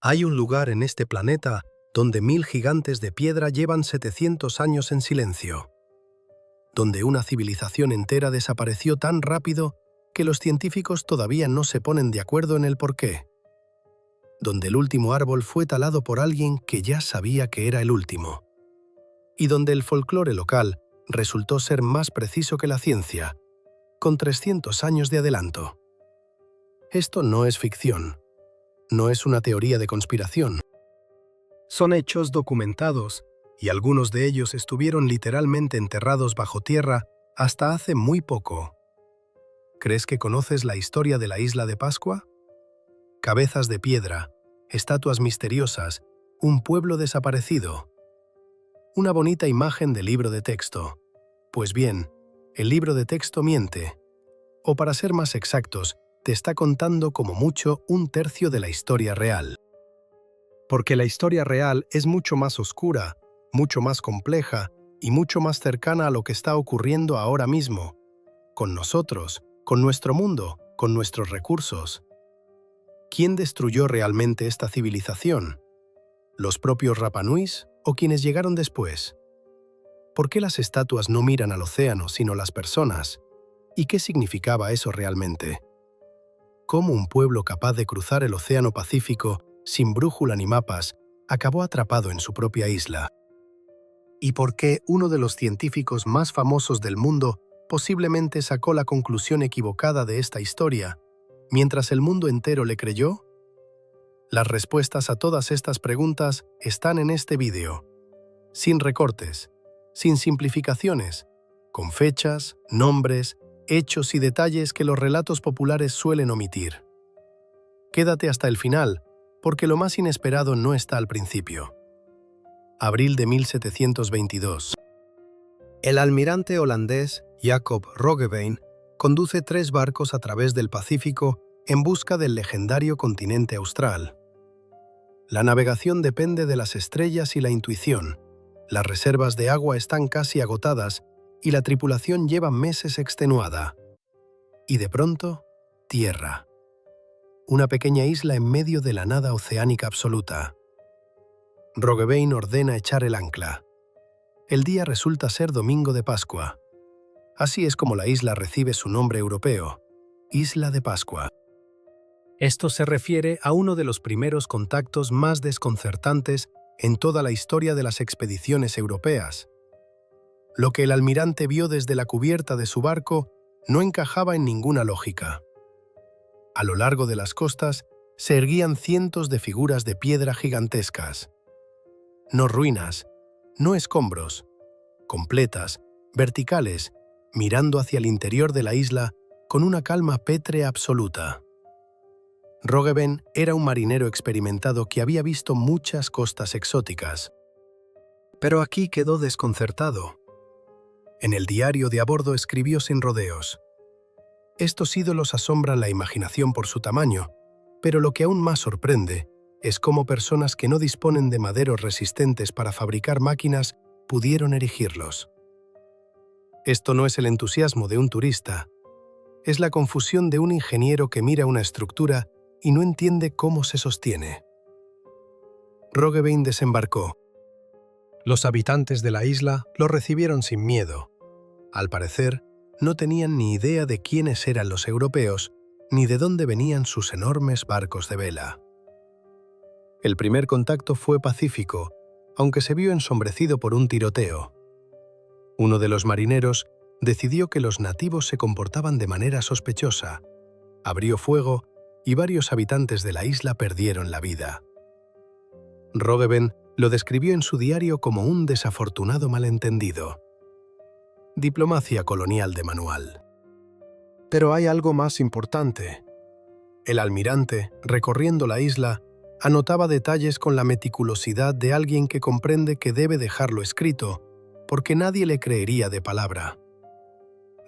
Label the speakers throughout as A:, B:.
A: Hay un lugar en este planeta donde 1000 gigantes de piedra llevan 700 años en silencio, donde una civilización entera desapareció tan rápido que los científicos todavía no se ponen de acuerdo en el porqué, donde el último árbol fue talado por alguien que ya sabía que era el último, y donde el folclore local resultó ser más preciso que la ciencia, con 300 años de adelanto. Esto no es ficción, no es una teoría de conspiración. Son hechos documentados, y algunos de ellos estuvieron literalmente enterrados bajo tierra hasta hace muy poco. ¿Crees que conoces la historia de la isla de Pascua? Cabezas de piedra, estatuas misteriosas, un pueblo desaparecido. Una bonita imagen de libro de texto. Pues bien, el libro de texto miente, o para ser más exactos, te está contando como mucho 1/3 de la historia real. Porque la historia real es mucho más oscura, mucho más compleja y mucho más cercana a lo que está ocurriendo ahora mismo, con nosotros, con nuestro mundo, con nuestros recursos. ¿Quién destruyó realmente esta civilización? ¿Los propios Rapa Nuis o quienes llegaron después? ¿Por qué las estatuas no miran al océano sino las personas? ¿Y qué significaba eso realmente? ¿Cómo un pueblo capaz de cruzar el Océano Pacífico sin brújula ni mapas acabó atrapado en su propia isla? ¿Y por qué uno de los científicos más famosos del mundo posiblemente sacó la conclusión equivocada de esta historia, mientras el mundo entero le creyó? Las respuestas a todas estas preguntas están en este vídeo, sin recortes, sin simplificaciones, con fechas, nombres, hechos y detalles que los relatos populares suelen omitir. Quédate hasta el final, porque lo más inesperado no está al principio. Abril de 1722. El almirante holandés Jacob Roggeveen conduce 3 barcos a través del Pacífico en busca del legendario continente austral. La navegación depende de las estrellas y la intuición. Las reservas de agua están casi agotadas y la tripulación lleva meses extenuada. Y de pronto, tierra. Una pequeña isla en medio de la nada oceánica absoluta. Roggeveen ordena echar el ancla. El día resulta ser domingo de Pascua. Así es como la isla recibe su nombre europeo, Isla de Pascua. Esto se refiere a uno de los primeros contactos más desconcertantes en toda la historia de las expediciones europeas. Lo que el almirante vio desde la cubierta de su barco no encajaba en ninguna lógica. A lo largo de las costas se erguían cientos de figuras de piedra gigantescas. No ruinas, no escombros, completas, verticales, mirando hacia el interior de la isla con una calma pétrea absoluta. Roggeveen era un marinero experimentado que había visto muchas costas exóticas. Pero aquí quedó desconcertado. En el diario de a bordo escribió sin rodeos: estos ídolos asombran la imaginación por su tamaño, pero lo que aún más sorprende es cómo personas que no disponen de maderos resistentes para fabricar máquinas pudieron erigirlos. Esto no es el entusiasmo de un turista, es la confusión de un ingeniero que mira una estructura y no entiende cómo se sostiene. Roggeveen desembarcó. Los habitantes de la isla lo recibieron sin miedo. Al parecer, no tenían ni idea de quiénes eran los europeos, ni de dónde venían sus enormes barcos de vela. El primer contacto fue pacífico, aunque se vio ensombrecido por un tiroteo. Uno de los marineros decidió que los nativos se comportaban de manera sospechosa, abrió fuego y varios habitantes de la isla perdieron la vida. Roggeveen lo describió en su diario como un desafortunado malentendido. Diplomacia colonial de manual. Pero hay algo más importante. El almirante, recorriendo la isla, anotaba detalles con la meticulosidad de alguien que comprende que debe dejarlo escrito, porque nadie le creería de palabra.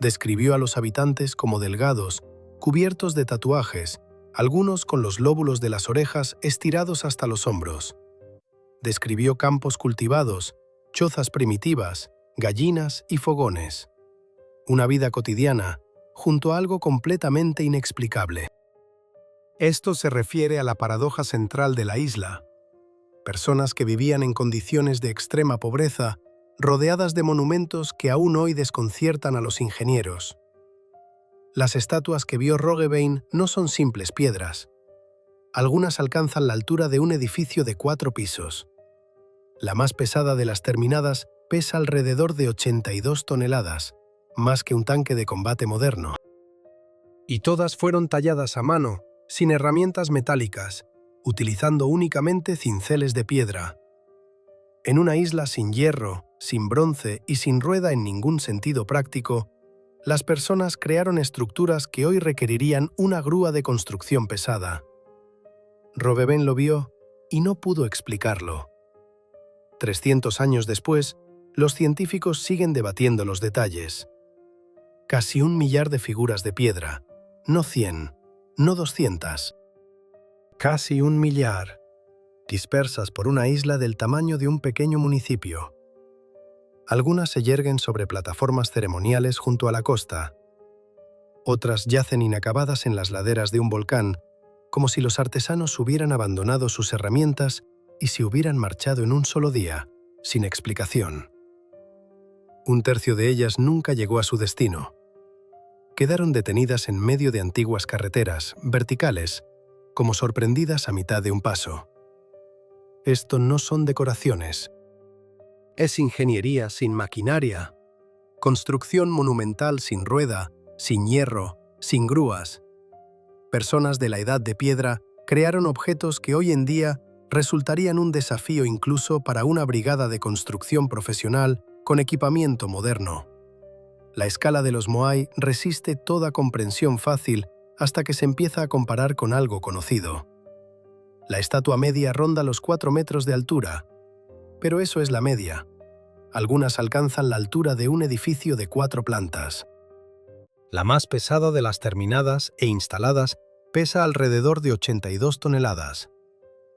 A: Describió a los habitantes como delgados, cubiertos de tatuajes, algunos con los lóbulos de las orejas estirados hasta los hombros. Describió campos cultivados, chozas primitivas, gallinas y fogones. Una vida cotidiana, junto a algo completamente inexplicable. Esto se refiere a la paradoja central de la isla. Personas que vivían en condiciones de extrema pobreza, rodeadas de monumentos que aún hoy desconciertan a los ingenieros. Las estatuas que vio Roggeveen no son simples piedras. Algunas alcanzan la altura de un edificio de 4 pisos. La más pesada de las terminadas pesa alrededor de 82 toneladas, más que un tanque de combate moderno. Y todas fueron talladas a mano, sin herramientas metálicas, utilizando únicamente cinceles de piedra. En una isla sin hierro, sin bronce y sin rueda en ningún sentido práctico, las personas crearon estructuras que hoy requerirían una grúa de construcción pesada. Roggeveen lo vio y no pudo explicarlo. 300 años después, los científicos siguen debatiendo los detalles. Casi 1 millar de figuras de piedra, no 100, no 200. Casi 1 millar, dispersas por una isla del tamaño de un pequeño municipio. Algunas se yerguen sobre plataformas ceremoniales junto a la costa. Otras yacen inacabadas en las laderas de un volcán, como si los artesanos hubieran abandonado sus herramientas y se hubieran marchado en un solo día, sin explicación. 1/3 de ellas nunca llegó a su destino. Quedaron detenidas en medio de antiguas carreteras, verticales, como sorprendidas a mitad de un paso. Esto no son decoraciones. Es ingeniería sin maquinaria, construcción monumental sin rueda, sin hierro, sin grúas. Personas de la Edad de Piedra crearon objetos que hoy en día resultarían un desafío incluso para una brigada de construcción profesional con equipamiento moderno. La escala de los Moai resiste toda comprensión fácil hasta que se empieza a comparar con algo conocido. La estatua media ronda los 4 metros de altura, pero eso es la media. Algunas alcanzan la altura de un edificio de 4 plantas. La más pesada de las terminadas e instaladas pesa alrededor de 82 toneladas.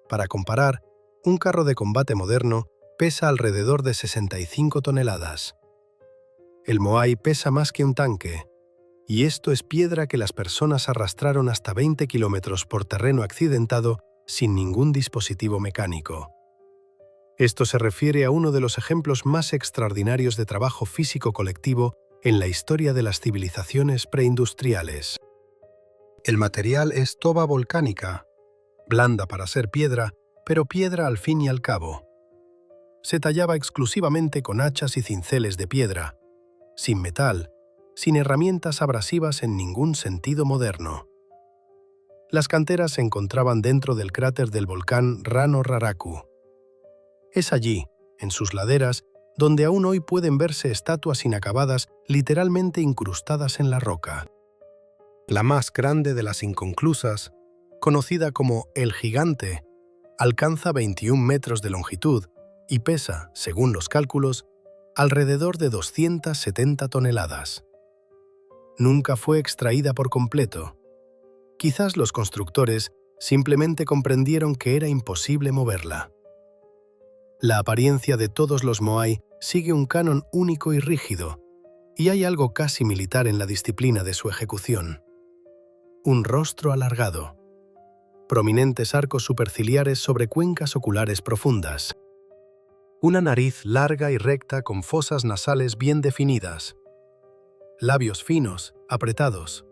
A: Para comparar, un carro de combate moderno pesa alrededor de 65 toneladas. El Moai pesa más que un tanque, y esto es piedra que las personas arrastraron hasta 20 kilómetros por terreno accidentado sin ningún dispositivo mecánico. Esto se refiere a uno de los ejemplos más extraordinarios de trabajo físico colectivo en la historia de las civilizaciones preindustriales. El material es toba volcánica, blanda para ser piedra, pero piedra al fin y al cabo. Se tallaba exclusivamente con hachas y cinceles de piedra, sin metal, sin herramientas abrasivas en ningún sentido moderno. Las canteras se encontraban dentro del cráter del volcán Rano Raraku. Es allí, en sus laderas, donde aún hoy pueden verse estatuas inacabadas literalmente incrustadas en la roca. La más grande de las inconclusas, conocida como El Gigante, alcanza 21 metros de longitud y pesa, según los cálculos, alrededor de 270 toneladas. Nunca fue extraída por completo. Quizás los constructores simplemente comprendieron que era imposible moverla. La apariencia de todos los Moai sigue un canon único y rígido, y hay algo casi militar en la disciplina de su ejecución. Un rostro alargado, prominentes arcos superciliares sobre cuencas oculares profundas, una nariz larga y recta con fosas nasales bien definidas, labios finos, apretados,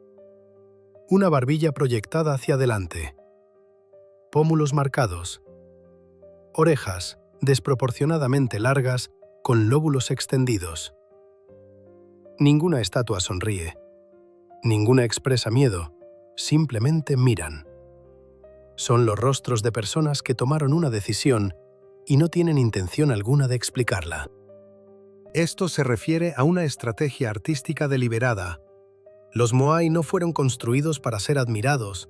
A: una barbilla proyectada hacia adelante, pómulos marcados, orejas desproporcionadamente largas con lóbulos extendidos. Ninguna estatua sonríe, ninguna expresa miedo, simplemente miran. Son los rostros de personas que tomaron una decisión y no tienen intención alguna de explicarla. Esto se refiere a una estrategia artística deliberada. Los Moai no fueron construidos para ser admirados,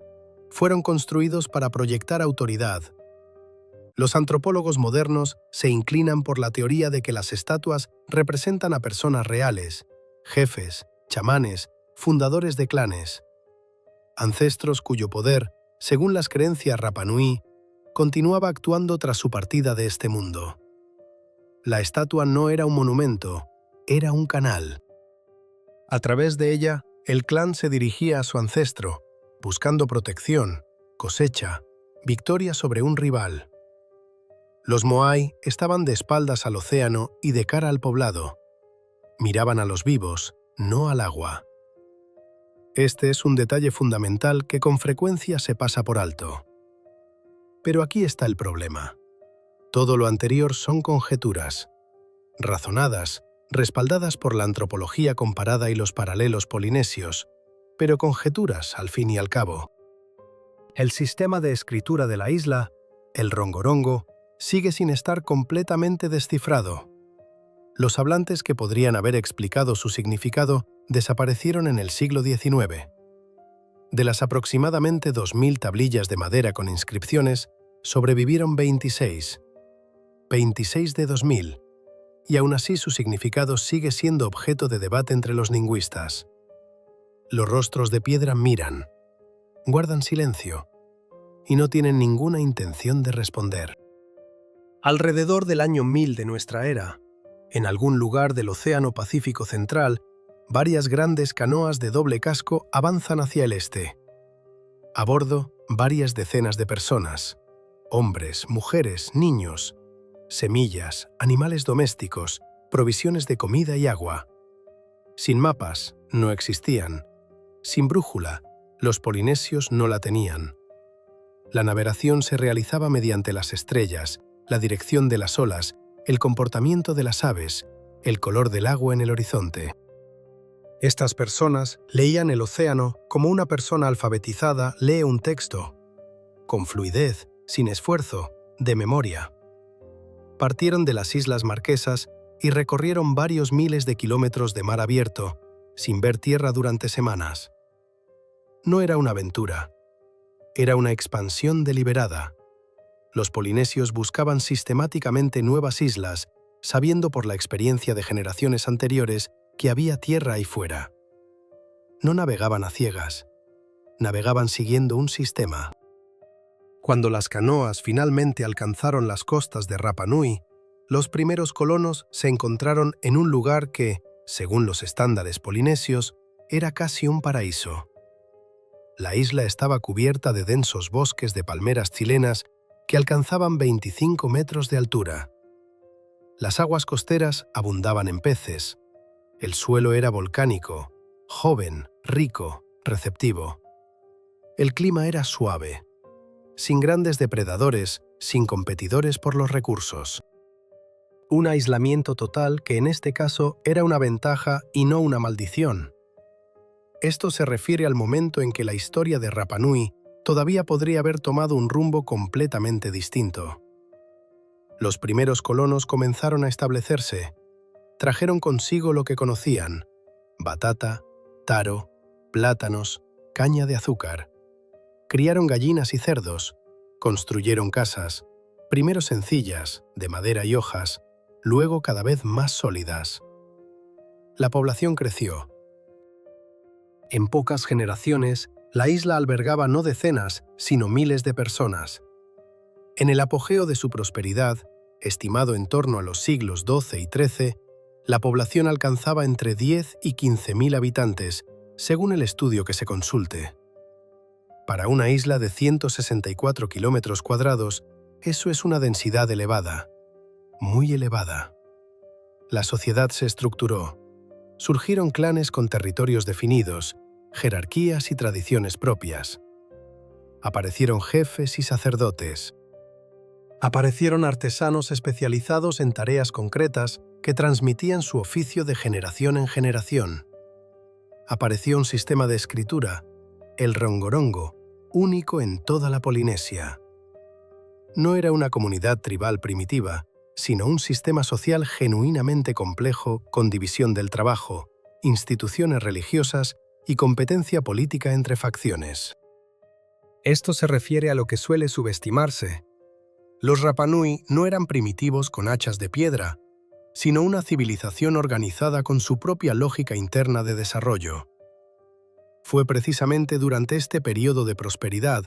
A: fueron construidos para proyectar autoridad. Los antropólogos modernos se inclinan por la teoría de que las estatuas representan a personas reales, jefes, chamanes, fundadores de clanes, ancestros cuyo poder, según las creencias Rapa Nui, continuaba actuando tras su partida de este mundo. La estatua no era un monumento, era un canal. A través de ella, el clan se dirigía a su ancestro, buscando protección, cosecha, victoria sobre un rival. Los Moai estaban de espaldas al océano y de cara al poblado. Miraban a los vivos, no al agua. Este es un detalle fundamental que con frecuencia se pasa por alto. Pero aquí está el problema. Todo lo anterior son conjeturas, razonadas, respaldadas por la antropología comparada y los paralelos polinesios, pero conjeturas al fin y al cabo. El sistema de escritura de la isla, el rongorongo, sigue sin estar completamente descifrado. Los hablantes que podrían haber explicado su significado desaparecieron en el siglo XIX. De las aproximadamente 2000 tablillas de madera con inscripciones, sobrevivieron 26. 26 de 2000, y aún así su significado sigue siendo objeto de debate entre los lingüistas. Los rostros de piedra miran, guardan silencio, y no tienen ninguna intención de responder. Alrededor del año 1000 de nuestra era, en algún lugar del Océano Pacífico Central, varias grandes canoas de doble casco avanzan hacia el este. A bordo, varias decenas de personas, hombres, mujeres, niños, semillas, animales domésticos, provisiones de comida y agua. Sin mapas, no existían. Sin brújula, los polinesios no la tenían. La navegación se realizaba mediante las estrellas, la dirección de las olas, el comportamiento de las aves, el color del agua en el horizonte. Estas personas leían el océano como una persona alfabetizada lee un texto, con fluidez, sin esfuerzo, de memoria. Partieron de las Islas Marquesas y recorrieron varios miles de kilómetros de mar abierto, sin ver tierra durante semanas. No era una aventura, era una expansión deliberada. Los polinesios buscaban sistemáticamente nuevas islas, sabiendo por la experiencia de generaciones anteriores que había tierra ahí fuera. No navegaban a ciegas, navegaban siguiendo un sistema. Cuando las canoas finalmente alcanzaron las costas de Rapa Nui, los primeros colonos se encontraron en un lugar que, según los estándares polinesios, era casi un paraíso. La isla estaba cubierta de densos bosques de palmeras chilenas que alcanzaban 25 metros de altura. Las aguas costeras abundaban en peces. El suelo era volcánico, joven, rico, receptivo. El clima era suave, sin grandes depredadores, sin competidores por los recursos. Un aislamiento total que en este caso era una ventaja y no una maldición. Esto se refiere al momento en que la historia de Rapa Nui todavía podría haber tomado un rumbo completamente distinto. Los primeros colonos comenzaron a establecerse. Trajeron consigo lo que conocían: batata, taro, plátanos, caña de azúcar. Criaron gallinas y cerdos, construyeron casas, primero sencillas, de madera y hojas, luego cada vez más sólidas. La población creció. En pocas generaciones, la isla albergaba no decenas, sino miles de personas. En el apogeo de su prosperidad, estimado en torno a los siglos XII y XIII, la población alcanzaba entre 10 y 15.000 habitantes, según el estudio que se consulte. Para una isla de 164 kilómetros cuadrados, eso es una densidad elevada, muy elevada. La sociedad se estructuró. Surgieron clanes con territorios definidos, jerarquías y tradiciones propias. Aparecieron jefes y sacerdotes. Aparecieron artesanos especializados en tareas concretas que transmitían su oficio de generación en generación. Apareció un sistema de escritura, el rongorongo, único en toda la Polinesia. No era una comunidad tribal primitiva, sino un sistema social genuinamente complejo con división del trabajo, instituciones religiosas y competencia política entre facciones. Esto se refiere a lo que suele subestimarse. Los Rapa Nui no eran primitivos con hachas de piedra, sino una civilización organizada con su propia lógica interna de desarrollo. Fue precisamente durante este periodo de prosperidad,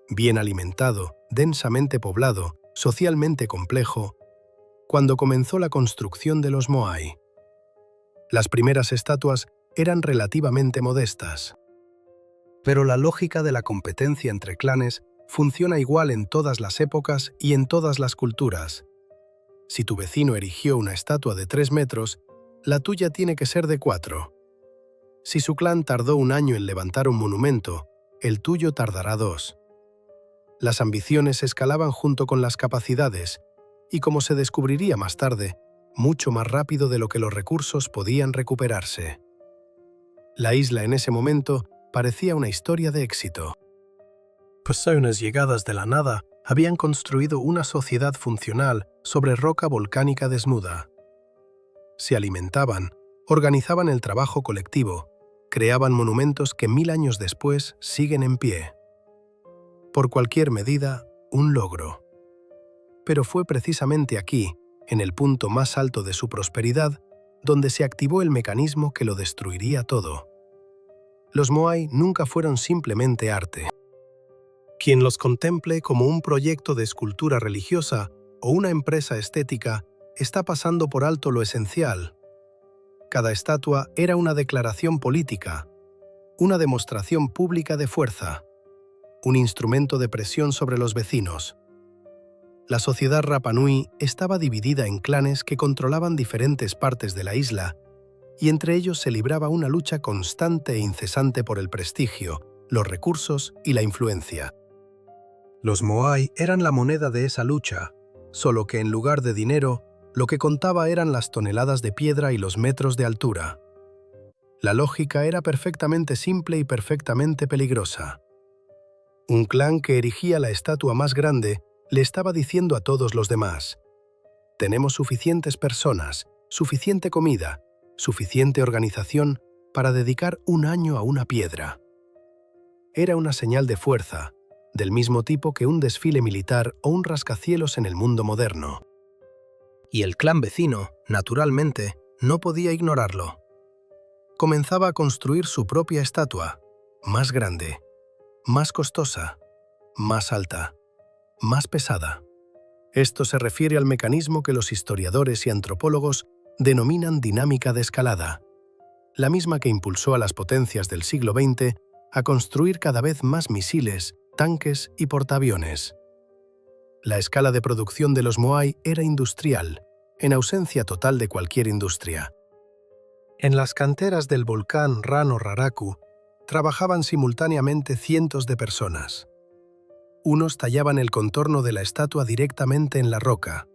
A: bien alimentado, densamente poblado, socialmente complejo, cuando comenzó la construcción de los Moai. Las primeras estatuas eran relativamente modestas. Pero la lógica de la competencia entre clanes funciona igual en todas las épocas y en todas las culturas. Si tu vecino erigió una estatua de 3 metros, la tuya tiene que ser de 4. Si su clan tardó un año en levantar un monumento, el tuyo tardará 2. Las ambiciones escalaban junto con las capacidades, y como se descubriría más tarde, mucho más rápido de lo que los recursos podían recuperarse. La isla en ese momento parecía una historia de éxito. Personas llegadas de la nada habían construido una sociedad funcional sobre roca volcánica desnuda. Se alimentaban, organizaban el trabajo colectivo, creaban monumentos que 1000 años después siguen en pie. Por cualquier medida, un logro. Pero fue precisamente aquí, en el punto más alto de su prosperidad, donde se activó el mecanismo que lo destruiría todo. Los Moai nunca fueron simplemente arte. Quien los contemple como un proyecto de escultura religiosa o una empresa estética está pasando por alto lo esencial. Cada estatua era una declaración política, una demostración pública de fuerza, un instrumento de presión sobre los vecinos. La sociedad Rapa Nui estaba dividida en clanes que controlaban diferentes partes de la isla, y entre ellos se libraba una lucha constante e incesante por el prestigio, los recursos y la influencia. Los Moai eran la moneda de esa lucha, solo que en lugar de dinero, lo que contaba eran las toneladas de piedra y los metros de altura. La lógica era perfectamente simple y perfectamente peligrosa. Un clan que erigía la estatua más grande le estaba diciendo a todos los demás: tenemos suficientes personas, suficiente comida, suficiente organización para dedicar un año a una piedra. Era una señal de fuerza, del mismo tipo que un desfile militar o un rascacielos en el mundo moderno. Y el clan vecino, naturalmente, no podía ignorarlo. Comenzaba a construir su propia estatua, más grande, más costosa, más alta, más pesada. Esto se refiere al mecanismo que los historiadores y antropólogos denominan dinámica de escalada, la misma que impulsó a las potencias del siglo XX a construir cada vez más misiles, tanques y portaaviones. La escala de producción de los Moai era industrial, en ausencia total de cualquier industria. En las canteras del volcán Rano Raraku trabajaban simultáneamente cientos de personas. Unos tallaban el contorno de la estatua directamente en la roca,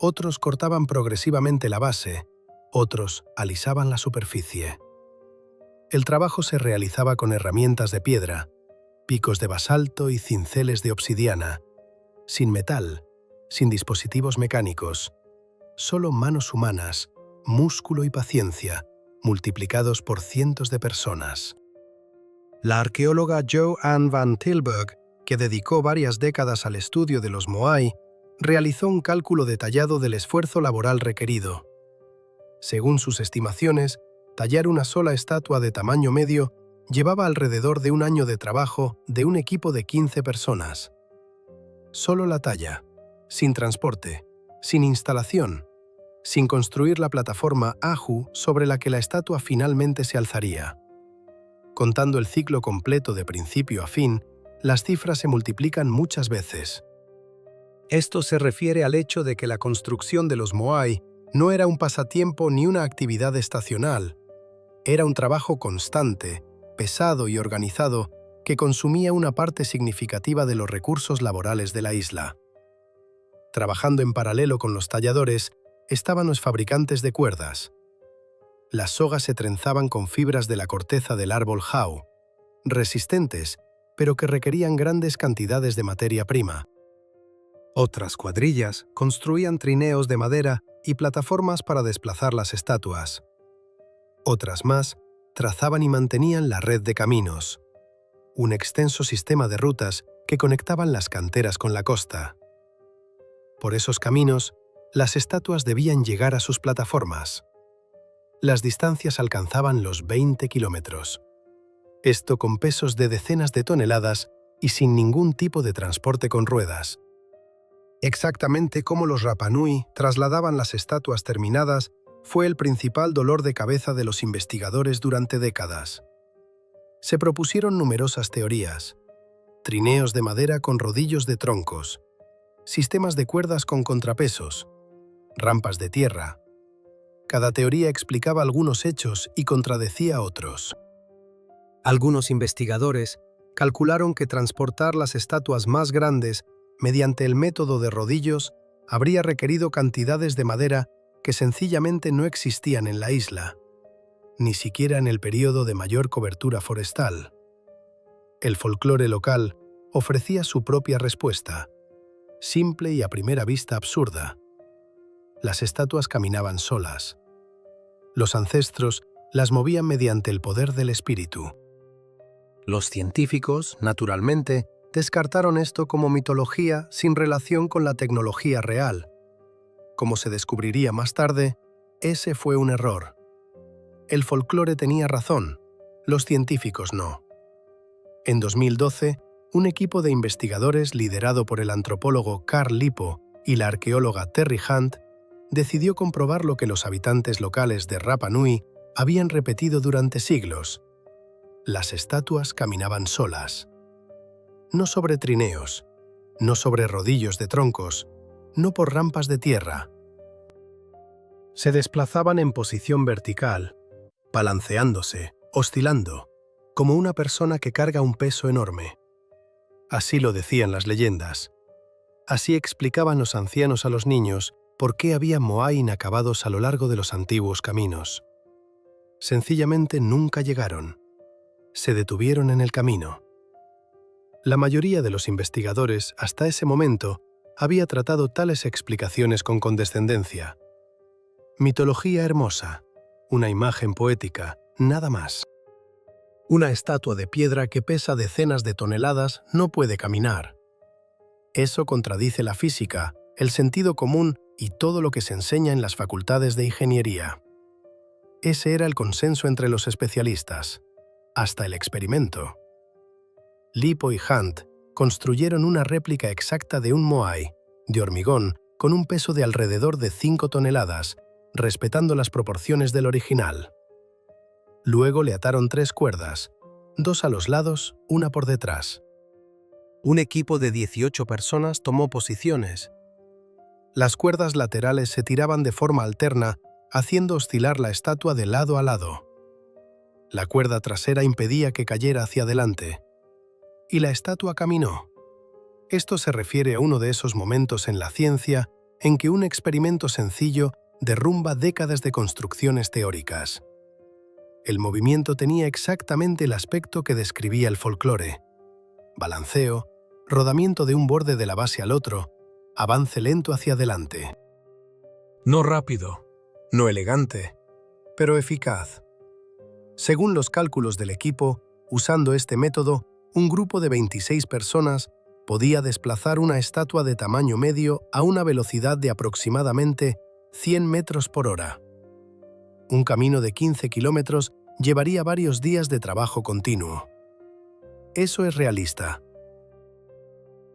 A: otros cortaban progresivamente la base, otros alisaban la superficie. El trabajo se realizaba con herramientas de piedra, picos de basalto y cinceles de obsidiana, sin metal, sin dispositivos mecánicos, solo manos humanas, músculo y paciencia, multiplicados por cientos de personas. La arqueóloga Jo-Ann van Tilburg, que dedicó varias décadas al estudio de los Moai, realizó un cálculo detallado del esfuerzo laboral requerido. Según sus estimaciones, tallar una sola estatua de tamaño medio llevaba alrededor de un año de trabajo de un equipo de 15 personas. Solo la talla, sin transporte, sin instalación, sin construir la plataforma Ahu sobre la que la estatua finalmente se alzaría. Contando el ciclo completo de principio a fin, las cifras se multiplican muchas veces. Esto se refiere al hecho de que la construcción de los Moai no era un pasatiempo ni una actividad estacional. Era un trabajo constante, pesado y organizado que consumía una parte significativa de los recursos laborales de la isla. Trabajando en paralelo con los talladores estaban los fabricantes de cuerdas. Las sogas se trenzaban con fibras de la corteza del árbol jau, resistentes, pero que requerían grandes cantidades de materia prima. Otras cuadrillas construían trineos de madera y plataformas para desplazar las estatuas. Otras más trazaban y mantenían la red de caminos, un extenso sistema de rutas que conectaban las canteras con la costa. Por esos caminos, las estatuas debían llegar a sus plataformas. Las distancias alcanzaban los 20 kilómetros. Esto con pesos de decenas de toneladas y sin ningún tipo de transporte con ruedas. Exactamente cómo los Rapa Nui trasladaban las estatuas terminadas fue el principal dolor de cabeza de los investigadores durante décadas. Se propusieron numerosas teorías. trineos de madera con rodillos de troncos, sistemas de cuerdas con contrapesos, rampas de tierra. Cada teoría explicaba algunos hechos y contradecía otros. Algunos investigadores calcularon que transportar las estatuas más grandes mediante el método de rodillos habría requerido cantidades de madera que sencillamente no existían en la isla, ni siquiera en el período de mayor cobertura forestal. El folclore local ofrecía su propia respuesta, simple y a primera vista absurda. Las estatuas caminaban solas. Los ancestros las movían mediante el poder del espíritu. Los científicos, naturalmente, descartaron esto como mitología sin relación con la tecnología real. Como se descubriría más tarde, ese fue un error. El folclore tenía razón, los científicos no. En 2012, un equipo de investigadores liderado por el antropólogo Carl Lippo y la arqueóloga Terry Hunt decidió comprobar lo que los habitantes locales de Rapa Nui habían repetido durante siglos. Las estatuas caminaban solas. No sobre trineos, no sobre rodillos de troncos, no por rampas de tierra. Se desplazaban en posición vertical, balanceándose, oscilando, como una persona que carga un peso enorme. Así lo decían las leyendas. Así explicaban los ancianos a los niños por qué había moai inacabados a lo largo de los antiguos caminos. Sencillamente nunca llegaron. Se detuvieron en el camino. La mayoría de los investigadores, hasta ese momento, había tratado tales explicaciones con condescendencia. Mitología hermosa, una imagen poética, nada más. Una estatua de piedra que pesa decenas de toneladas no puede caminar. Eso contradice la física, el sentido común y todo lo que se enseña en las facultades de ingeniería. Ese era el consenso entre los especialistas, hasta el experimento. Lippo y Hunt construyeron una réplica exacta de un moai, de hormigón, con un peso de alrededor de 5 toneladas, respetando las proporciones del original. Luego le ataron 3 cuerdas, 2 a los lados, una por detrás. Un equipo de 18 personas tomó posiciones. Las cuerdas laterales se tiraban de forma alterna, haciendo oscilar la estatua de lado a lado. La cuerda trasera impedía que cayera hacia adelante. Y la estatua caminó. Esto se refiere a uno de esos momentos en la ciencia en que un experimento sencillo derrumba décadas de construcciones teóricas. El movimiento tenía exactamente el aspecto que describía el folclore: balanceo, rodamiento de un borde de la base al otro, avance lento hacia adelante. No rápido, no elegante, pero eficaz. Según los cálculos del equipo, usando este método, un grupo de 26 personas podía desplazar una estatua de tamaño medio a una velocidad de aproximadamente 100 metros por hora. Un camino de 15 kilómetros llevaría varios días de trabajo continuo. Eso es realista.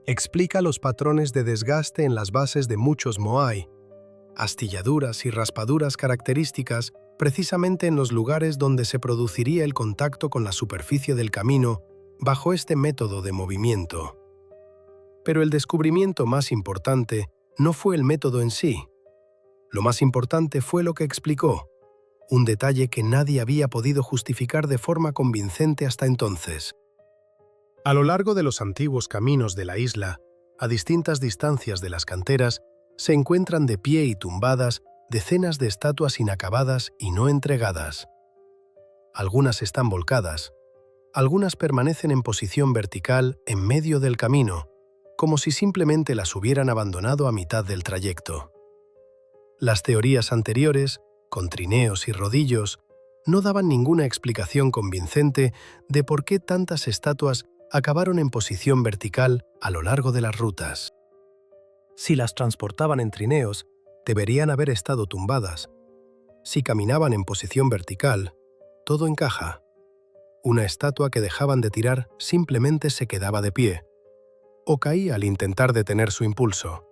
A: Explica los patrones de desgaste en las bases de muchos moai, astilladuras y raspaduras características precisamente en los lugares donde se produciría el contacto con la superficie del camino bajo este método de movimiento. Pero el descubrimiento más importante no fue el método en sí. Lo más importante fue lo que explicó, un detalle que nadie había podido justificar de forma convincente hasta entonces. A lo largo de los antiguos caminos de la isla, a distintas distancias de las canteras, se encuentran de pie y tumbadas decenas de estatuas inacabadas y no entregadas. Algunas están volcadas, algunas permanecen en posición vertical en medio del camino, como si simplemente las hubieran abandonado a mitad del trayecto. Las teorías anteriores, con trineos y rodillos, no daban ninguna explicación convincente de por qué tantas estatuas acabaron en posición vertical a lo largo de las rutas. Si las transportaban en trineos, deberían haber estado tumbadas. Si caminaban en posición vertical, todo encaja. Una estatua que dejaban de tirar simplemente se quedaba de pie, o caía al intentar detener su impulso.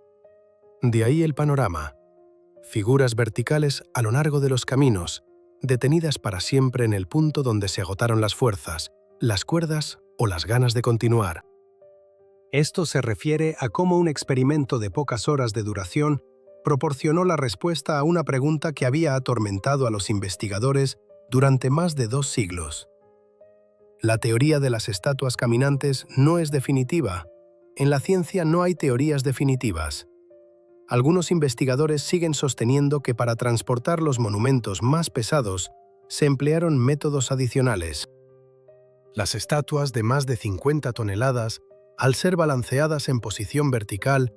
A: De ahí el panorama. Figuras verticales a lo largo de los caminos, detenidas para siempre en el punto donde se agotaron las fuerzas, las cuerdas o las ganas de continuar. Esto se refiere a cómo un experimento de pocas horas de duración proporcionó la respuesta a una pregunta que había atormentado a los investigadores durante más de 2 siglos. La teoría de las estatuas caminantes no es definitiva. En la ciencia no hay teorías definitivas. Algunos investigadores siguen sosteniendo que para transportar los monumentos más pesados se emplearon métodos adicionales. Las estatuas de más de 50 toneladas, al ser balanceadas en posición vertical,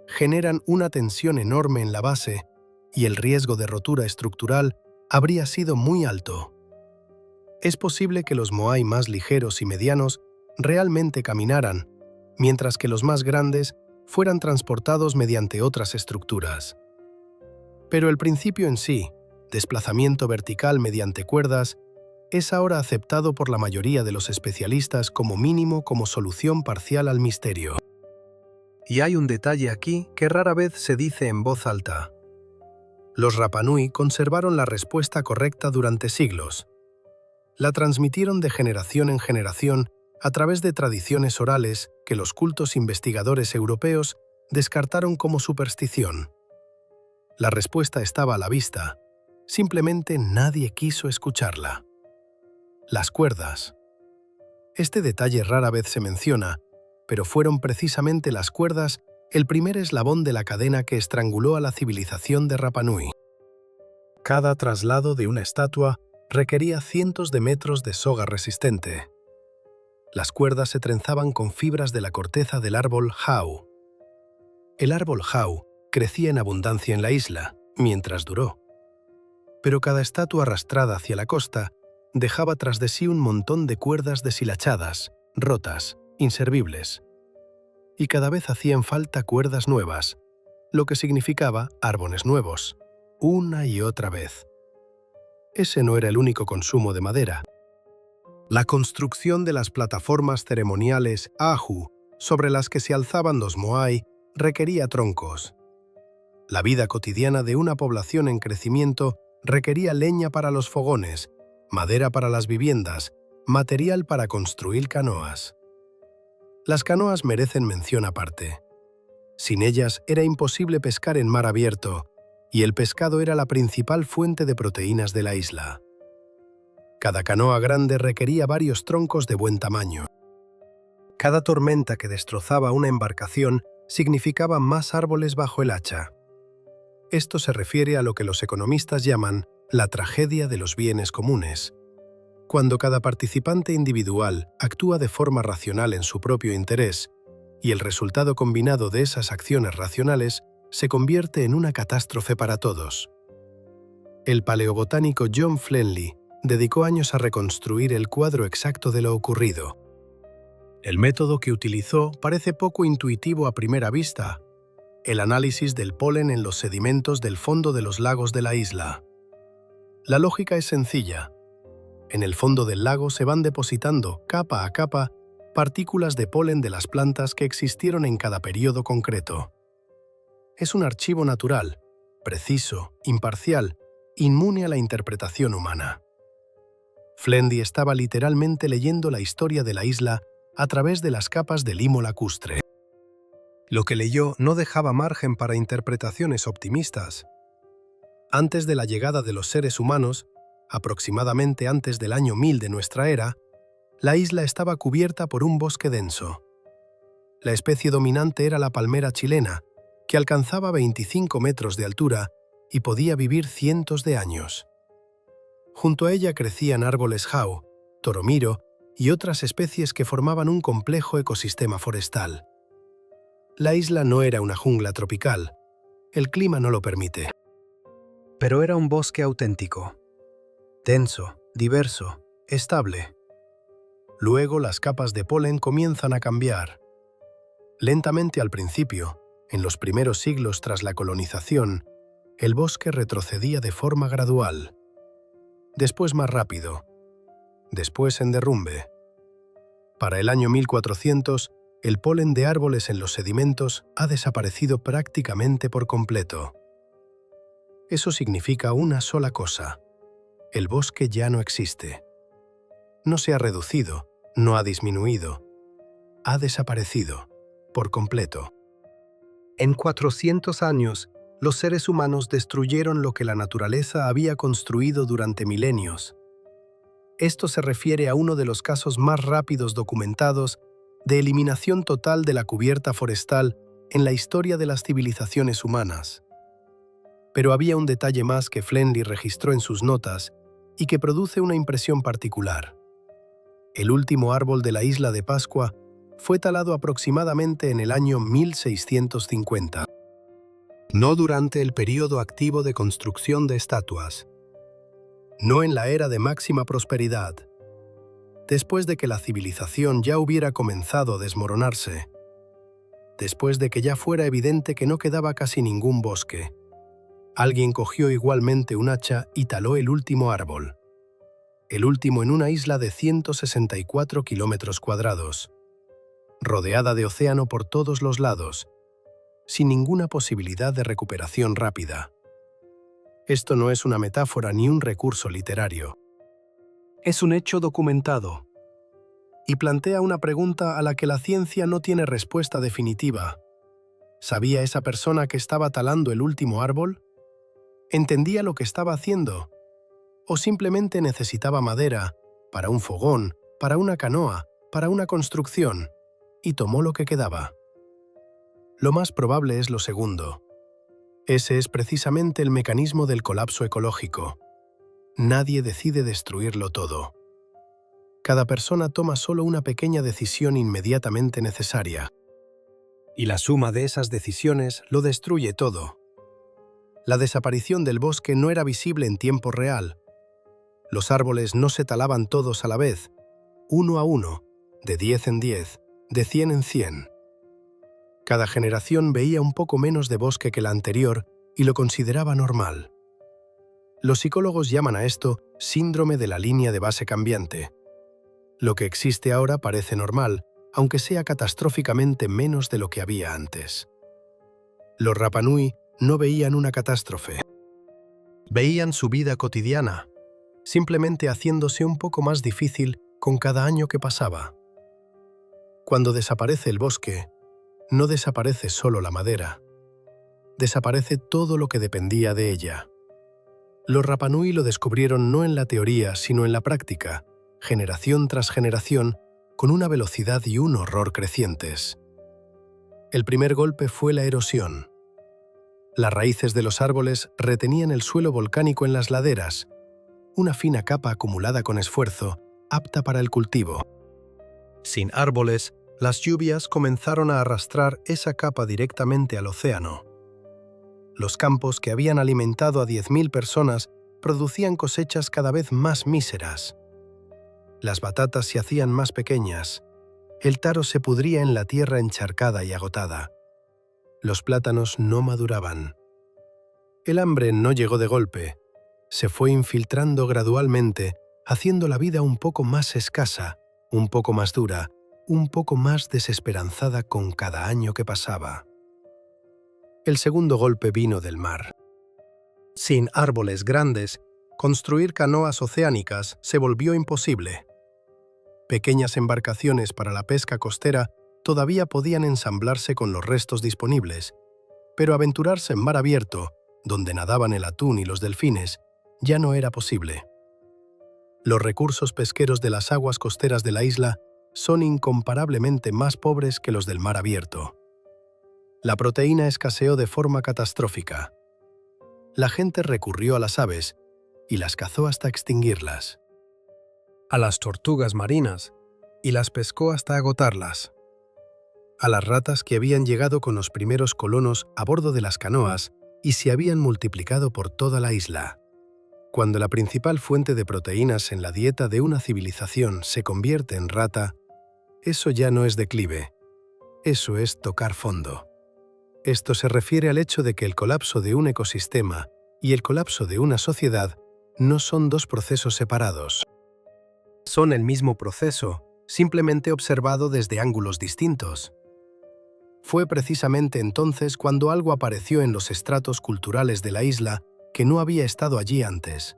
A: generan una tensión enorme en la base y el riesgo de rotura estructural habría sido muy alto. Es posible que los moai más ligeros y medianos realmente caminaran, mientras que los más grandes fueran transportados mediante otras estructuras. Pero el principio en sí, desplazamiento vertical mediante cuerdas, es ahora aceptado por la mayoría de los especialistas como mínimo como solución parcial al misterio. Y hay un detalle aquí que rara vez se dice en voz alta. Los Rapa Nui conservaron la respuesta correcta durante siglos. La transmitieron de generación en generación a través de tradiciones orales que los cultos investigadores europeos descartaron como superstición. La respuesta estaba a la vista, simplemente nadie quiso escucharla. Las cuerdas. Este detalle rara vez se menciona, pero fueron precisamente las cuerdas el primer eslabón de la cadena que estranguló a la civilización de Rapa Nui. Cada traslado de una estatua requería cientos de metros de soga resistente. Las cuerdas se trenzaban con fibras de la corteza del árbol jau. El árbol jau crecía en abundancia en la isla, mientras duró. Pero cada estatua arrastrada hacia la costa dejaba tras de sí un montón de cuerdas deshilachadas, rotas, inservibles. Y cada vez hacían falta cuerdas nuevas, lo que significaba árboles nuevos, una y otra vez. Ese no era el único consumo de madera. La construcción de las plataformas ceremoniales ahu, sobre las que se alzaban los moai, requería troncos. La vida cotidiana de una población en crecimiento requería leña para los fogones, madera para las viviendas, material para construir canoas. Las canoas merecen mención aparte. Sin ellas era imposible pescar en mar abierto, y el pescado era la principal fuente de proteínas de la isla. Cada canoa grande requería varios troncos de buen tamaño. Cada tormenta que destrozaba una embarcación significaba más árboles bajo el hacha. Esto se refiere a lo que los economistas llaman la tragedia de los bienes comunes. Cuando cada participante individual actúa de forma racional en su propio interés, y el resultado combinado de esas acciones racionales se convierte en una catástrofe para todos. El paleobotánico John Flenley dedicó años a reconstruir el cuadro exacto de lo ocurrido. El método que utilizó parece poco intuitivo a primera vista: el análisis del polen en los sedimentos del fondo de los lagos de la isla. La lógica es sencilla. En el fondo del lago se van depositando, capa a capa, partículas de polen de las plantas que existieron en cada periodo concreto. Es un archivo natural, preciso, imparcial, inmune a la interpretación humana. Flendy estaba literalmente leyendo la historia de la isla a través de las capas de limo lacustre. Lo que leyó no dejaba margen para interpretaciones optimistas. Antes de la llegada de los seres humanos, aproximadamente antes del año 1000 de nuestra era, la isla estaba cubierta por un bosque denso. La especie dominante era la palmera chilena, que alcanzaba 25 metros de altura y podía vivir cientos de años. Junto a ella crecían árboles jau, toromiro y otras especies que formaban un complejo ecosistema forestal. La isla no era una jungla tropical, el clima no lo permite. Pero era un bosque auténtico, denso, diverso, estable. Luego las capas de polen comienzan a cambiar. Lentamente al principio, en los primeros siglos tras la colonización, el bosque retrocedía de forma gradual. Después más rápido. Después en derrumbe. Para el año 1400, el polen de árboles en los sedimentos ha desaparecido prácticamente por completo. Eso significa una sola cosa: el bosque ya no existe. No se ha reducido, no ha disminuido, ha desaparecido. por completo. En 400 años, los seres humanos destruyeron lo que la naturaleza había construido durante milenios. Esto se refiere a uno de los casos más rápidos documentados de eliminación total de la cubierta forestal en la historia de las civilizaciones humanas. Pero había un detalle más que Flenley registró en sus notas y que produce una impresión particular. El último árbol de la isla de Pascua fue talado aproximadamente en el año 1650. No durante el período activo de construcción de estatuas. No en la era de máxima prosperidad. Después de que la civilización ya hubiera comenzado a desmoronarse. Después de que ya fuera evidente que no quedaba casi ningún bosque. Alguien cogió igualmente un hacha y taló el último árbol. El último en una isla de 164 kilómetros cuadrados, rodeada de océano por todos los lados, sin ninguna posibilidad de recuperación rápida. Esto no es una metáfora ni un recurso literario. Es un hecho documentado y plantea una pregunta a la que la ciencia no tiene respuesta definitiva. ¿Sabía esa persona que estaba talando el último árbol? ¿Entendía lo que estaba haciendo? ¿O simplemente necesitaba madera para un fogón, para una canoa, para una construcción, y tomó lo que quedaba? Lo más probable es lo segundo. Ese es precisamente el mecanismo del colapso ecológico. Nadie decide destruirlo todo. Cada persona toma solo una pequeña decisión inmediatamente necesaria. Y la suma de esas decisiones lo destruye todo. La desaparición del bosque no era visible en tiempo real. Los árboles no se talaban todos a la vez, uno a uno, de 10 en 10, de 100 en 100. Cada generación veía un poco menos de bosque que la anterior y lo consideraba normal. Los psicólogos llaman a esto síndrome de la línea de base cambiante. Lo que existe ahora parece normal, aunque sea catastróficamente menos de lo que había antes. Los Rapa Nui no veían una catástrofe. Veían su vida cotidiana, simplemente haciéndose un poco más difícil con cada año que pasaba. Cuando desaparece el bosque, no desaparece solo la madera. Desaparece todo lo que dependía de ella. Los Rapa Nui lo descubrieron no en la teoría, sino en la práctica, generación tras generación, con una velocidad y un horror crecientes. El primer golpe fue la erosión. Las raíces de los árboles retenían el suelo volcánico en las laderas, una fina capa acumulada con esfuerzo, apta para el cultivo. Sin árboles, las lluvias comenzaron a arrastrar esa capa directamente al océano. Los campos que habían alimentado a 10.000 personas producían cosechas cada vez más míseras. Las batatas se hacían más pequeñas. El taro se pudría en la tierra encharcada y agotada. Los plátanos no maduraban. El hambre no llegó de golpe. Se fue infiltrando gradualmente, haciendo la vida un poco más escasa, un poco más dura, un poco más desesperanzada con cada año que pasaba. El segundo golpe vino del mar. Sin árboles grandes, construir canoas oceánicas se volvió imposible. Pequeñas embarcaciones para la pesca costera todavía podían ensamblarse con los restos disponibles, pero aventurarse en mar abierto, donde nadaban el atún y los delfines, ya no era posible. Los recursos pesqueros de las aguas costeras de la isla son incomparablemente más pobres que los del mar abierto. La proteína escaseó de forma catastrófica. La gente recurrió a las aves y las cazó hasta extinguirlas. A las tortugas marinas y las pescó hasta agotarlas. A las ratas que habían llegado con los primeros colonos a bordo de las canoas y se habían multiplicado por toda la isla. Cuando la principal fuente de proteínas en la dieta de una civilización se convierte en rata, eso ya no es declive, eso es tocar fondo. Esto se refiere al hecho de que el colapso de un ecosistema y el colapso de una sociedad no son dos procesos separados. Son el mismo proceso, simplemente observado desde ángulos distintos. Fue precisamente entonces cuando algo apareció en los estratos culturales de la isla que no había estado allí antes.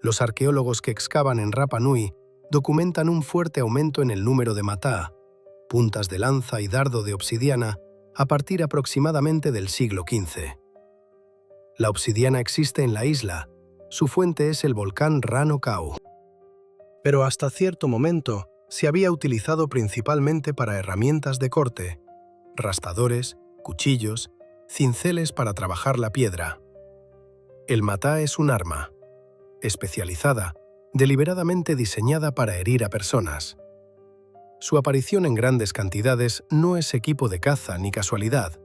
A: Los arqueólogos que excavan en Rapa Nui documentan un fuerte aumento en el número de matá, puntas de lanza y dardo de obsidiana a partir aproximadamente del siglo XV. La obsidiana existe en la isla, su fuente es el volcán Rano Kau. Pero hasta cierto momento se había utilizado principalmente para herramientas de corte, raspadores, cuchillos, cinceles para trabajar la piedra. El matá es un arma, especializada, deliberadamente diseñada para herir a personas. Su aparición en grandes cantidades no es equipo de caza ni casualidad.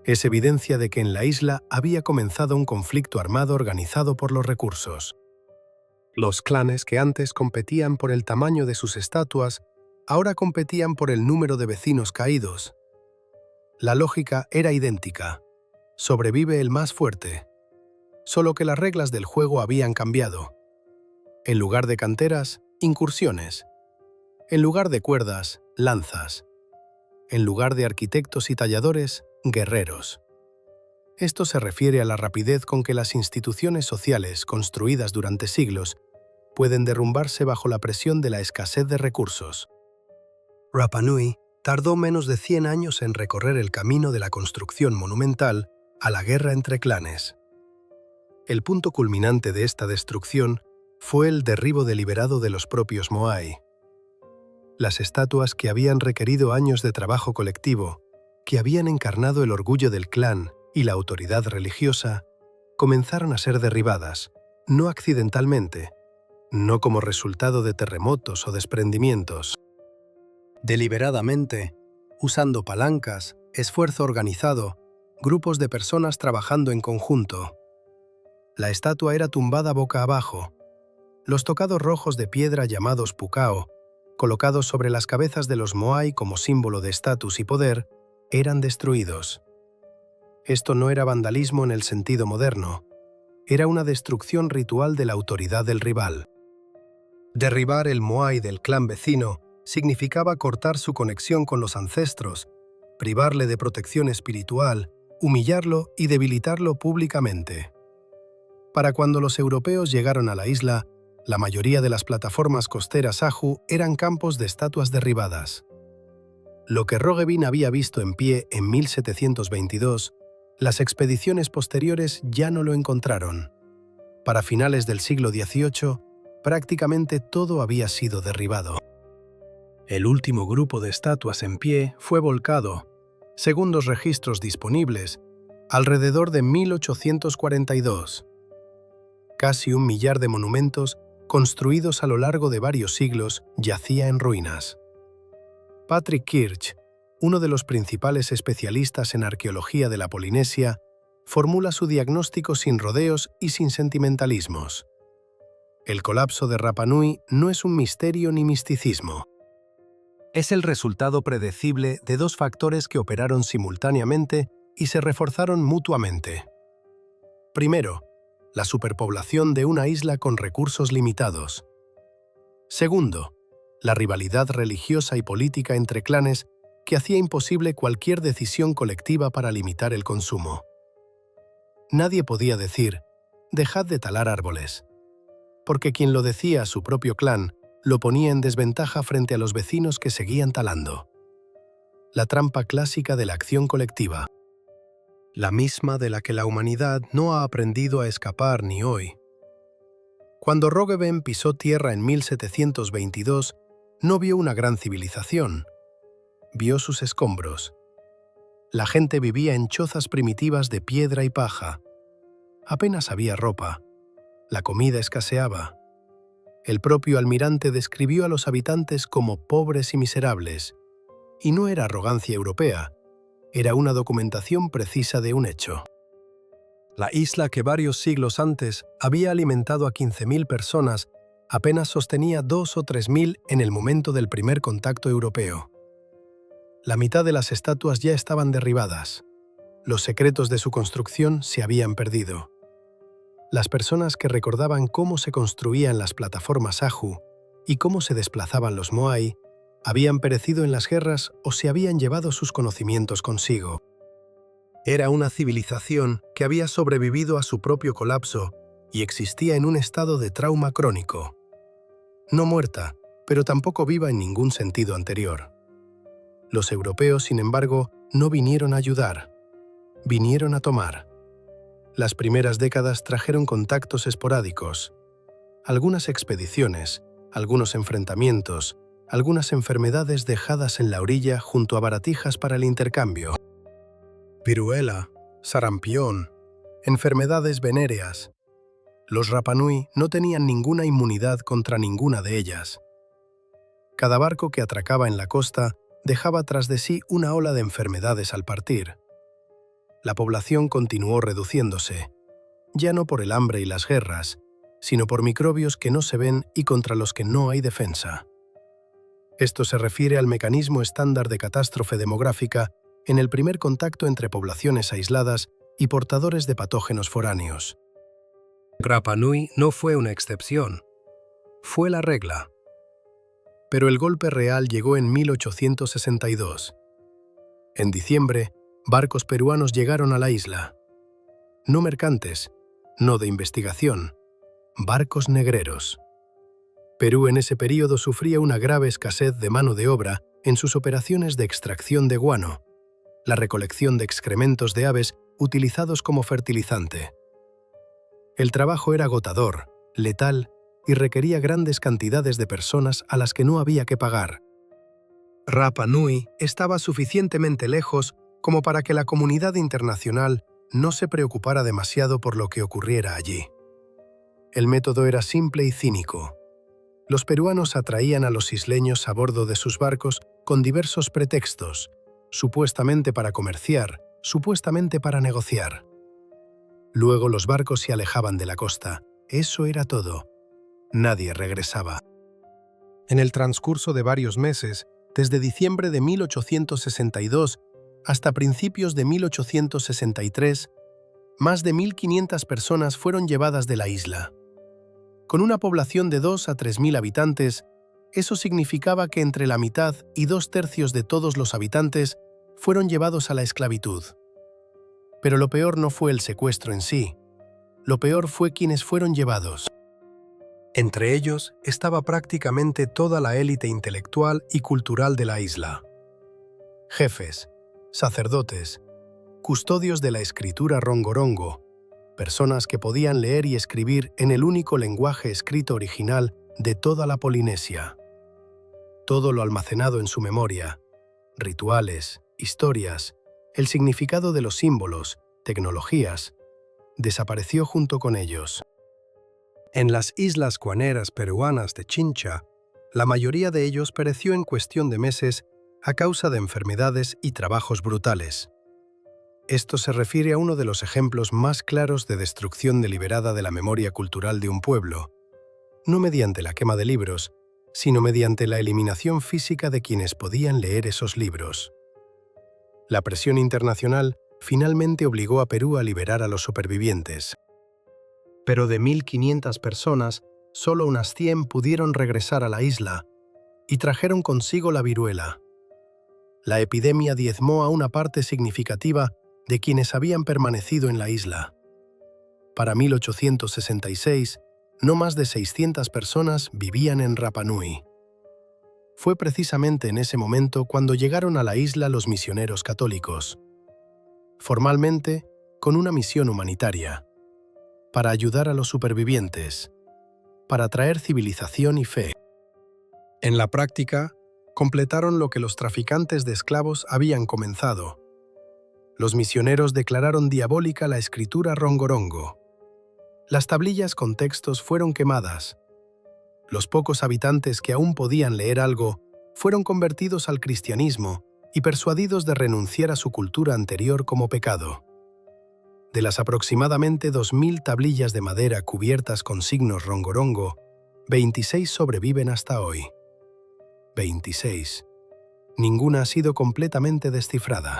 A: Es evidencia de que en la isla había comenzado un conflicto armado organizado por los recursos. Los clanes que antes competían por el tamaño de sus estatuas, ahora competían por el número de vecinos caídos. La lógica era idéntica. Sobrevive el más fuerte. Solo que las reglas del juego habían cambiado. En lugar de canteras, incursiones. En lugar de cuerdas, lanzas. En lugar de arquitectos y talladores, guerreros. Esto se refiere a la rapidez con que las instituciones sociales construidas durante siglos pueden derrumbarse bajo la presión de la escasez de recursos. Rapa Nui tardó menos de 100 años en recorrer el camino de la construcción monumental a la guerra entre clanes. El punto culminante de esta destrucción fue el derribo deliberado de los propios Moai. Las estatuas que habían requerido años de trabajo colectivo, que habían encarnado el orgullo del clan y la autoridad religiosa, comenzaron a ser derribadas, no accidentalmente, no como resultado de terremotos o desprendimientos. Deliberadamente, usando palancas, esfuerzo organizado, grupos de personas trabajando en conjunto. La estatua era tumbada boca abajo. Los tocados rojos de piedra llamados pukao, colocados sobre las cabezas de los Moai como símbolo de estatus y poder, eran destruidos. Esto no era vandalismo en el sentido moderno, era una destrucción ritual de la autoridad del rival. Derribar el Moai del clan vecino significaba cortar su conexión con los ancestros, privarle de protección espiritual, humillarlo y debilitarlo públicamente. Para cuando los europeos llegaron a la isla, la mayoría de las plataformas costeras Aju eran campos de estatuas derribadas. Lo que Roggeveen había visto en pie en 1722, las expediciones posteriores ya no lo encontraron. Para finales del siglo XVIII, prácticamente todo había sido derribado. El último grupo de estatuas en pie fue volcado, según los registros disponibles, alrededor de 1842. Casi 1 millar de monumentos construidos a lo largo de varios siglos yacía en ruinas. Patrick Kirch, uno de los principales especialistas en arqueología de la Polinesia, formula su diagnóstico sin rodeos y sin sentimentalismos. El colapso de Rapa Nui no es un misterio ni misticismo. Es el resultado predecible de dos factores que operaron simultáneamente y se reforzaron mutuamente. Primero, la superpoblación de una isla con recursos limitados. Segundo, la rivalidad religiosa y política entre clanes que hacía imposible cualquier decisión colectiva para limitar el consumo. Nadie podía decir, dejad de talar árboles, porque quien lo decía a su propio clan lo ponía en desventaja frente a los vecinos que seguían talando. La trampa clásica de la acción colectiva. La misma de la que la humanidad no ha aprendido a escapar ni hoy. Cuando Roggeveen pisó tierra en 1722, no vio una gran civilización. Vio sus escombros. La gente vivía en chozas primitivas de piedra y paja. Apenas había ropa. La comida escaseaba. El propio almirante describió a los habitantes como pobres y miserables. Y no era arrogancia europea. Era una documentación precisa de un hecho. La isla que varios siglos antes había alimentado a 15.000 personas apenas sostenía 2.000 o 3.000 en el momento del primer contacto europeo. La mitad de las estatuas ya estaban derribadas. Los secretos de su construcción se habían perdido. Las personas que recordaban cómo se construían las plataformas Aju y cómo se desplazaban los Moai habían perecido en las guerras o se habían llevado sus conocimientos consigo. Era una civilización que había sobrevivido a su propio colapso y existía en un estado de trauma crónico. No muerta, pero tampoco viva en ningún sentido anterior. Los europeos, sin embargo, no vinieron a ayudar, vinieron a tomar. Las primeras décadas trajeron contactos esporádicos, algunas expediciones, algunos enfrentamientos, algunas enfermedades dejadas en la orilla junto a baratijas para el intercambio. Viruela, sarampión, enfermedades venéreas. Los Rapanui no tenían ninguna inmunidad contra ninguna de ellas. Cada barco que atracaba en la costa dejaba tras de sí una ola de enfermedades al partir. La población continuó reduciéndose, ya no por el hambre y las guerras, sino por microbios que no se ven y contra los que no hay defensa. Esto se refiere al mecanismo estándar de catástrofe demográfica en el primer contacto entre poblaciones aisladas y portadores de patógenos foráneos.
B: Rapa Nui no fue una excepción, fue la regla.
A: Pero el golpe real llegó en 1862. En diciembre, barcos peruanos llegaron a la isla. No mercantes, no de investigación, barcos negreros. Perú en ese período sufría una grave escasez de mano de obra en sus operaciones de extracción de guano, la recolección de excrementos de aves utilizados como fertilizante. El trabajo era agotador, letal y requería grandes cantidades de personas a las que no había que pagar. Rapa Nui estaba suficientemente lejos como para que la comunidad internacional no se preocupara demasiado por lo que ocurriera allí. El método era simple y cínico. Los peruanos atraían a los isleños a bordo de sus barcos con diversos pretextos, supuestamente para comerciar, supuestamente para negociar. Luego los barcos se alejaban de la costa. Eso era todo. Nadie regresaba. En el transcurso de varios meses, desde diciembre de 1862 hasta principios de 1863, más de 1.500 personas fueron llevadas de la isla. Con una población de 2 a 3.000 habitantes, eso significaba que entre la mitad y 2/3 de todos los habitantes fueron llevados a la esclavitud. Pero lo peor no fue el secuestro en sí, lo peor fue quienes fueron llevados. Entre ellos estaba prácticamente toda la élite intelectual y cultural de la isla. Jefes, sacerdotes, custodios de la escritura rongorongo, personas que podían leer y escribir en el único lenguaje escrito original de toda la Polinesia. Todo lo almacenado en su memoria, rituales, historias, el significado de los símbolos, tecnologías, desapareció junto con ellos. En las islas guaneras peruanas de Chincha, la mayoría de ellos pereció en cuestión de meses a causa de enfermedades y trabajos brutales. Esto se refiere a uno de los ejemplos más claros de destrucción deliberada de la memoria cultural de un pueblo, no mediante la quema de libros, sino mediante la eliminación física de quienes podían leer esos libros. La presión internacional finalmente obligó a Perú a liberar a los supervivientes. Pero de 1.500 personas, solo unas 100 pudieron regresar a la isla y trajeron consigo la viruela. La epidemia diezmó a una parte significativa de quienes habían permanecido en la isla. Para 1866, no más de 600 personas vivían en Rapa Nui. Fue precisamente en ese momento cuando llegaron a la isla los misioneros católicos. Formalmente, con una misión humanitaria, para ayudar a los supervivientes, para traer civilización y fe. En la práctica, completaron lo que los traficantes de esclavos habían comenzado. Los misioneros declararon diabólica la escritura rongorongo. Las tablillas con textos fueron quemadas. Los pocos habitantes que aún podían leer algo fueron convertidos al cristianismo y persuadidos de renunciar a su cultura anterior como pecado. De las aproximadamente 2.000 tablillas de madera cubiertas con signos rongorongo, 26 sobreviven hasta hoy. 26. Ninguna ha sido completamente descifrada.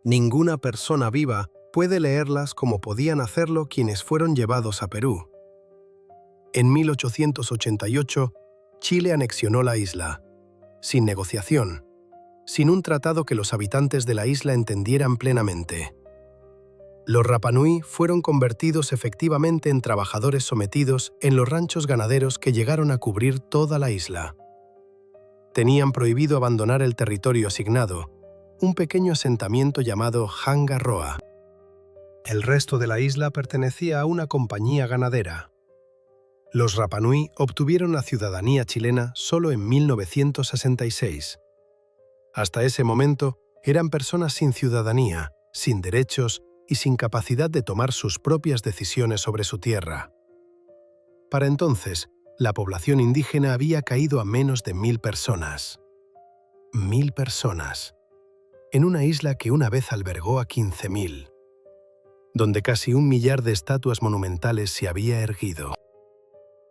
A: Ninguna persona viva puede leerlas como podían hacerlo quienes fueron llevados a Perú. En 1888, Chile anexionó la isla, sin negociación, sin un tratado que los habitantes de la isla entendieran plenamente. Los Rapa Nui fueron convertidos efectivamente en trabajadores sometidos en los ranchos ganaderos que llegaron a cubrir toda la isla. tenían prohibido abandonar el territorio asignado, un pequeño asentamiento llamado Hanga Roa. El resto de la isla pertenecía a una compañía ganadera. Los Rapa Nui obtuvieron la ciudadanía chilena solo en 1966. Hasta ese momento eran personas sin ciudadanía, sin derechos y sin capacidad de tomar sus propias decisiones sobre su tierra. Para entonces, la población indígena había caído a menos de 1000 personas. 1000 personas. En una isla que una vez albergó a 15.000. Donde casi 1 millar de estatuas monumentales se había erguido.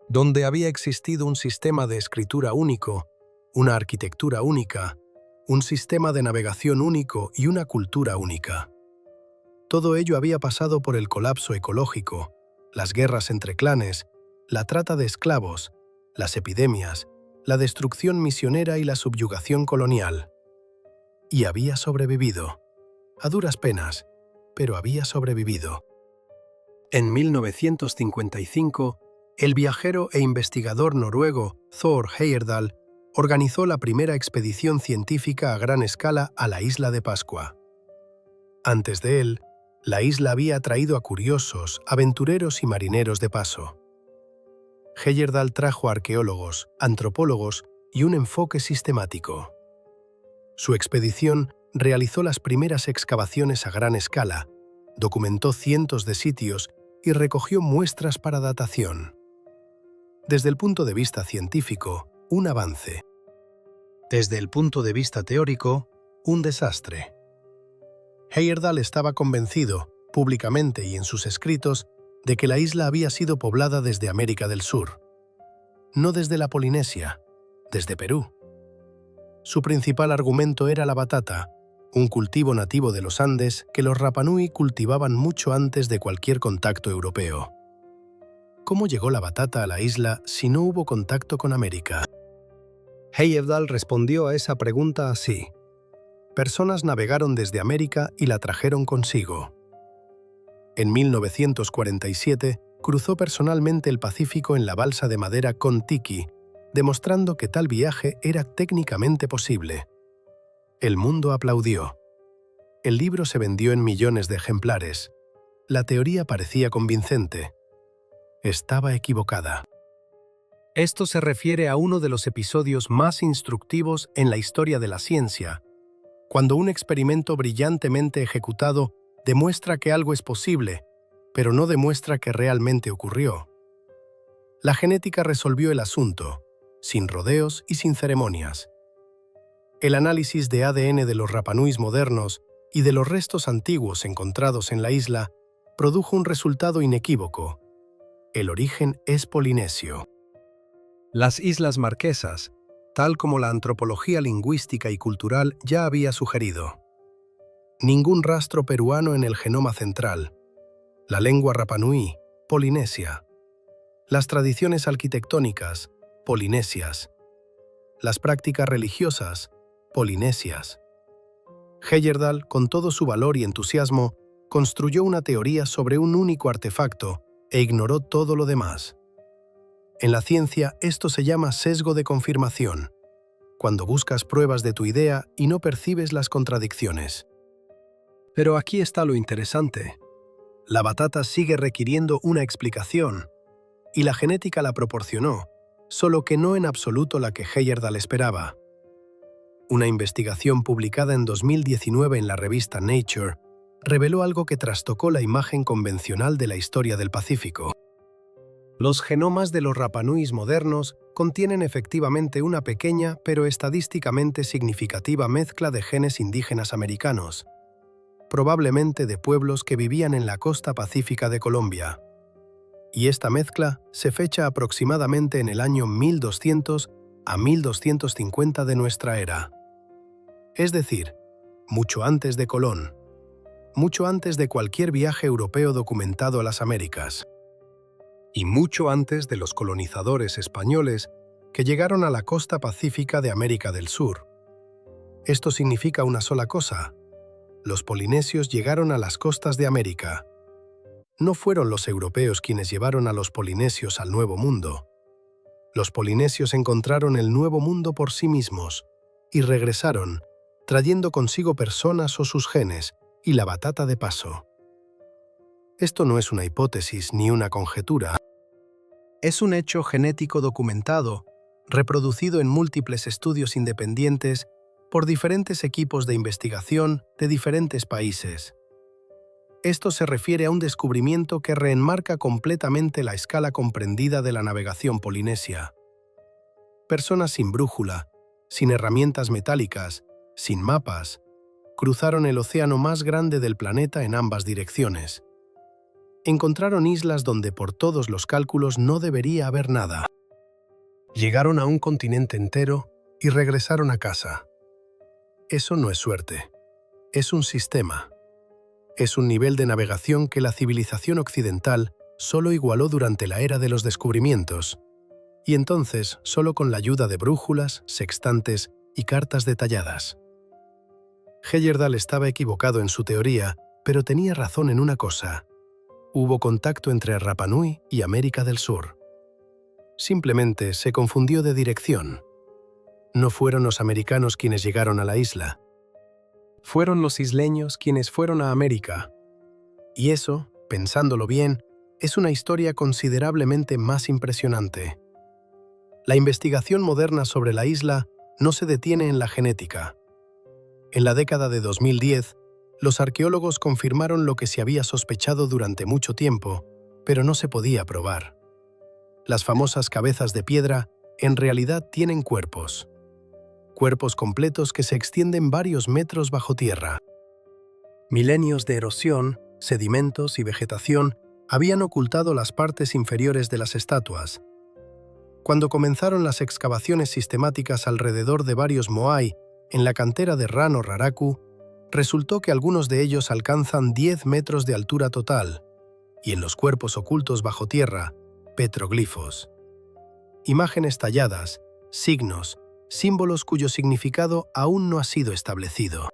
A: Donde había existido un sistema de escritura único, una arquitectura única, un sistema de navegación único y una cultura única. Todo ello había pasado por el colapso ecológico, las guerras entre clanes, la trata de esclavos, las epidemias, la destrucción misionera y la subyugación colonial. Y había sobrevivido. A duras penas, pero había sobrevivido. En 1955, el viajero e investigador noruego Thor Heyerdahl organizó la primera expedición científica a gran escala a la isla de Pascua. Antes de él, la isla había atraído a curiosos, aventureros y marineros de paso. Heyerdahl trajo arqueólogos, antropólogos y un enfoque sistemático. Su expedición realizó las primeras excavaciones a gran escala, documentó cientos de sitios y recogió muestras para datación. Desde el punto de vista científico, un avance. Desde el punto de vista teórico, un desastre. Heyerdahl estaba convencido, públicamente y en sus escritos, de que la isla había sido poblada desde América del Sur. No desde la Polinesia, desde Perú. Su principal argumento era la batata, un cultivo nativo de los Andes que los Rapa Nui cultivaban mucho antes de cualquier contacto europeo. ¿Cómo llegó la batata a la isla si no hubo contacto con América? Heyerdahl respondió a esa pregunta así. Personas navegaron desde América y la trajeron consigo. En 1947, cruzó personalmente el Pacífico en la balsa de madera Kon-Tiki, demostrando que tal viaje era técnicamente posible. El mundo aplaudió. El libro se vendió en millones de ejemplares. La teoría parecía convincente. Estaba equivocada. Esto se refiere a uno de los episodios más instructivos en la historia de la ciencia, cuando un experimento brillantemente ejecutado demuestra que algo es posible, pero no demuestra que realmente ocurrió. La genética resolvió el asunto, sin rodeos y sin ceremonias. El análisis de ADN de los Rapa Nuis modernos y de los restos antiguos encontrados en la isla produjo un resultado inequívoco. El origen es polinesio. Las Islas Marquesas, tal como la antropología lingüística y cultural ya había sugerido. Ningún rastro peruano en el genoma central. La lengua Rapa Nui, polinesia. Las tradiciones arquitectónicas, polinesias. Las prácticas religiosas, polinesias. Heyerdahl, con todo su valor y entusiasmo, construyó una teoría sobre un único artefacto e ignoró todo lo demás. En la ciencia, esto se llama sesgo de confirmación, cuando buscas pruebas de tu idea y no percibes las contradicciones. Pero aquí está lo interesante. La batata sigue requiriendo una explicación, y la genética la proporcionó, solo que no en absoluto la que Heyerdahl esperaba. Una investigación publicada en 2019 en la revista Nature reveló algo que trastocó la imagen convencional de la historia del Pacífico. Los genomas de los Rapa Nuis modernos contienen efectivamente una pequeña pero estadísticamente significativa mezcla de genes indígenas americanos, probablemente de pueblos que vivían en la costa pacífica de Colombia. Y esta mezcla se fecha aproximadamente en el año 1200 a 1250 de nuestra era. Es decir, mucho antes de Colón, mucho antes de cualquier viaje europeo documentado a las Américas, y mucho antes de los colonizadores españoles que llegaron a la costa pacífica de América del Sur. Esto significa una sola cosa: los polinesios llegaron a las costas de América. No fueron los europeos quienes llevaron a los polinesios al Nuevo Mundo. Los polinesios encontraron el nuevo mundo por sí mismos y regresaron, trayendo consigo personas o sus genes y la batata de paso. Esto no es una hipótesis ni una conjetura. Es un hecho genético documentado, reproducido en múltiples estudios independientes por diferentes equipos de investigación de diferentes países. Esto se refiere a un descubrimiento que reenmarca completamente la escala comprendida de la navegación polinesia. Personas sin brújula, sin herramientas metálicas, sin mapas, cruzaron el océano más grande del planeta en ambas direcciones. Encontraron islas donde por todos los cálculos no debería haber nada. Llegaron a un continente entero y regresaron a casa. Eso no es suerte. Es un sistema. Es un nivel de navegación que la civilización occidental solo igualó durante la era de los descubrimientos, y entonces solo con la ayuda de brújulas, sextantes y cartas detalladas. Heyerdahl estaba equivocado en su teoría, pero tenía razón en una cosa. Hubo contacto entre Rapa Nui y América del Sur. Simplemente se confundió de dirección. No fueron los americanos quienes llegaron a la isla. Fueron los isleños quienes fueron a América. Y eso, pensándolo bien, es una historia considerablemente más impresionante. La investigación moderna sobre la isla no se detiene en la genética. En la década de 2010, los arqueólogos confirmaron lo que se había sospechado durante mucho tiempo, pero no se podía probar. Las famosas cabezas de piedra en realidad tienen cuerpos. Cuerpos completos que se extienden varios metros bajo tierra. Milenios de erosión, sedimentos y vegetación habían ocultado las partes inferiores de las estatuas. Cuando comenzaron las excavaciones sistemáticas alrededor de varios moai en la cantera de Rano Raraku, resultó que algunos de ellos alcanzan 10 metros de altura total, y en los cuerpos ocultos bajo tierra, petroglifos. Imágenes talladas, signos, símbolos cuyo significado aún no ha sido establecido.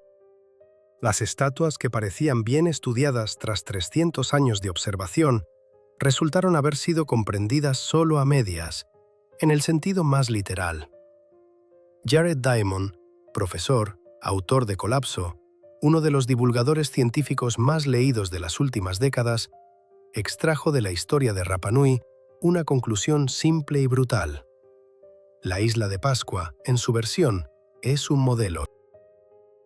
A: Las estatuas, que parecían bien estudiadas tras 300 años de observación, resultaron haber sido comprendidas solo a medias, en el sentido más literal. Jared Diamond, profesor, autor de Colapso, uno de los divulgadores científicos más leídos de las últimas décadas, extrajo de la historia de Rapa Nui una conclusión simple y brutal. La isla de Pascua, en su versión, es un modelo.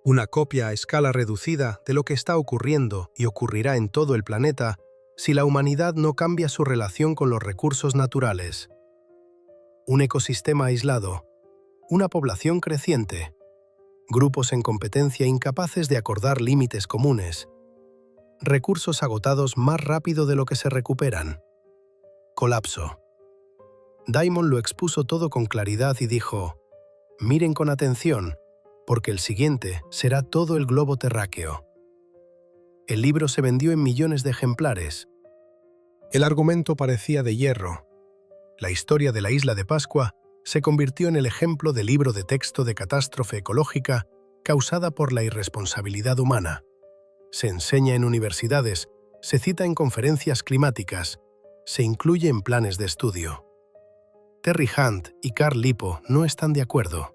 A: Una copia a escala reducida de lo que está ocurriendo y ocurrirá en todo el planeta si la humanidad no cambia su relación con los recursos naturales. Un ecosistema aislado, una población creciente, grupos en competencia incapaces de acordar límites comunes, recursos agotados más rápido de lo que se recuperan. Colapso. Diamond lo expuso todo con claridad y dijo: «Miren con atención, porque el siguiente será todo el globo terráqueo». El libro se vendió en millones de ejemplares. El argumento parecía de hierro. La historia de la isla de Pascua se convirtió en el ejemplo de libro de texto de catástrofe ecológica causada por la irresponsabilidad humana. Se enseña en universidades, se cita en conferencias climáticas, se incluye en planes de estudio. Terry Hunt y Carl Lippo no están de acuerdo,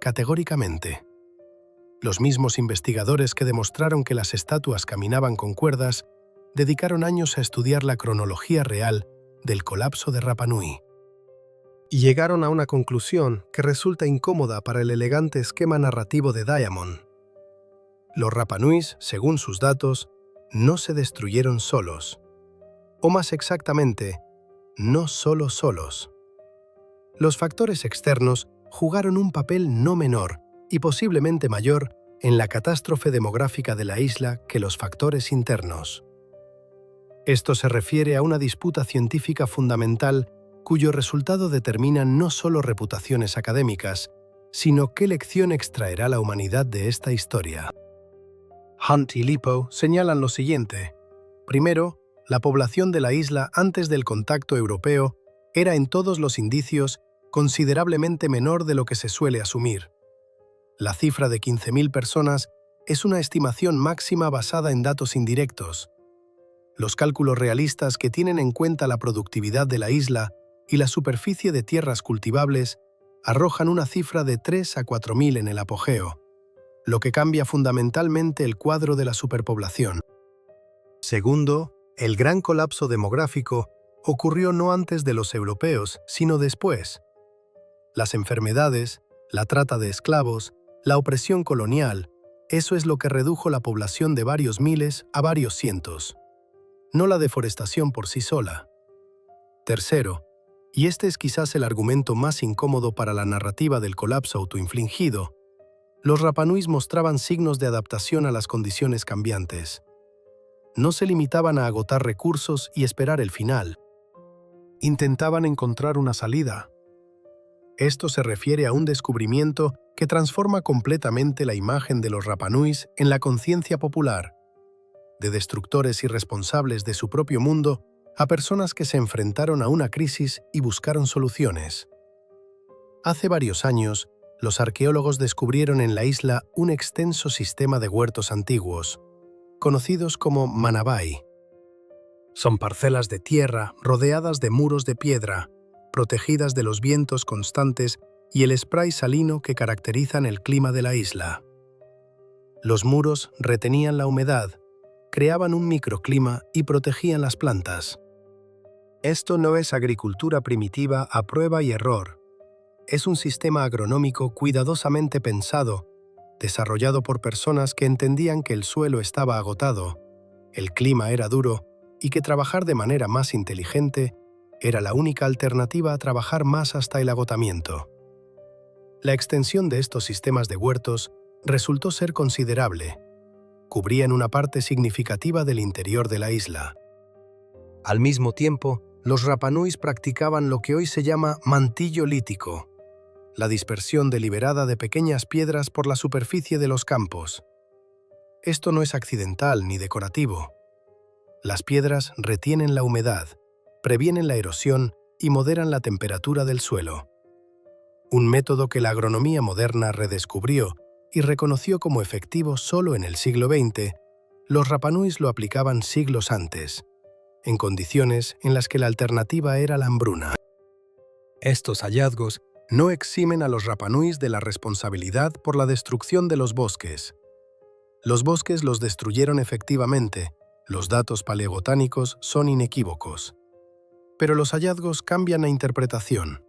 A: categóricamente. Los mismos investigadores que demostraron que las estatuas caminaban con cuerdas dedicaron años a estudiar la cronología real del colapso de Rapa Nui. Y llegaron a una conclusión que resulta incómoda para el elegante esquema narrativo de Diamond. Los Rapa Nuis, según sus datos, no se destruyeron solos. O más exactamente, no solo solos. Los factores externos jugaron un papel no menor y posiblemente mayor en la catástrofe demográfica de la isla que los factores internos. Esto se refiere a una disputa científica fundamental cuyo resultado determina no solo reputaciones académicas, sino qué lección extraerá la humanidad de esta historia. Hunt y Lippo señalan lo siguiente. Primero, la población de la isla antes del contacto europeo era en todos los indicios considerablemente menor de lo que se suele asumir. La cifra de 15.000 personas es una estimación máxima basada en datos indirectos. Los cálculos realistas que tienen en cuenta la productividad de la isla y la superficie de tierras cultivables arrojan una cifra de 3 a 4.000 en el apogeo, lo que cambia fundamentalmente el cuadro de la superpoblación. Segundo, el gran colapso demográfico ocurrió no antes de los europeos, sino después. Las enfermedades, la trata de esclavos, la opresión colonial, eso es lo que redujo la población de varios miles a varios cientos. No la deforestación por sí sola. Tercero, y este es quizás el argumento más incómodo para la narrativa del colapso autoinfligido, los Rapanui mostraban signos de adaptación a las condiciones cambiantes. No se limitaban a agotar recursos y esperar el final. Intentaban encontrar una salida. Esto se refiere a un descubrimiento que transforma completamente la imagen de los Rapanui en la conciencia popular, de destructores irresponsables de su propio mundo a personas que se enfrentaron a una crisis y buscaron soluciones. Hace varios años, los arqueólogos descubrieron en la isla un extenso sistema de huertos antiguos, conocidos como Manabai. Son parcelas de tierra rodeadas de muros de piedra, protegidas de los vientos constantes y el spray salino que caracterizan el clima de la isla. Los muros retenían la humedad, creaban un microclima y protegían las plantas. Esto no es agricultura primitiva a prueba y error. Es un sistema agronómico cuidadosamente pensado, desarrollado por personas que entendían que el suelo estaba agotado, el clima era duro y que trabajar de manera más inteligente era la única alternativa a trabajar más hasta el agotamiento. La extensión de estos sistemas de huertos resultó ser considerable. Cubrían una parte significativa del interior de la isla. Al mismo tiempo, los Rapanui practicaban lo que hoy se llama mantillo lítico, la dispersión deliberada de pequeñas piedras por la superficie de los campos. Esto no es accidental ni decorativo. Las piedras retienen la humedad, previenen la erosión y moderan la temperatura del suelo. Un método que la agronomía moderna redescubrió y reconoció como efectivo solo en el siglo XX, los Rapanui lo aplicaban siglos antes, en condiciones en las que la alternativa era la hambruna. Estos hallazgos no eximen a los Rapanui de la responsabilidad por la destrucción de los bosques. Los bosques los destruyeron efectivamente, los datos paleobotánicos son inequívocos. Pero los hallazgos cambian la interpretación.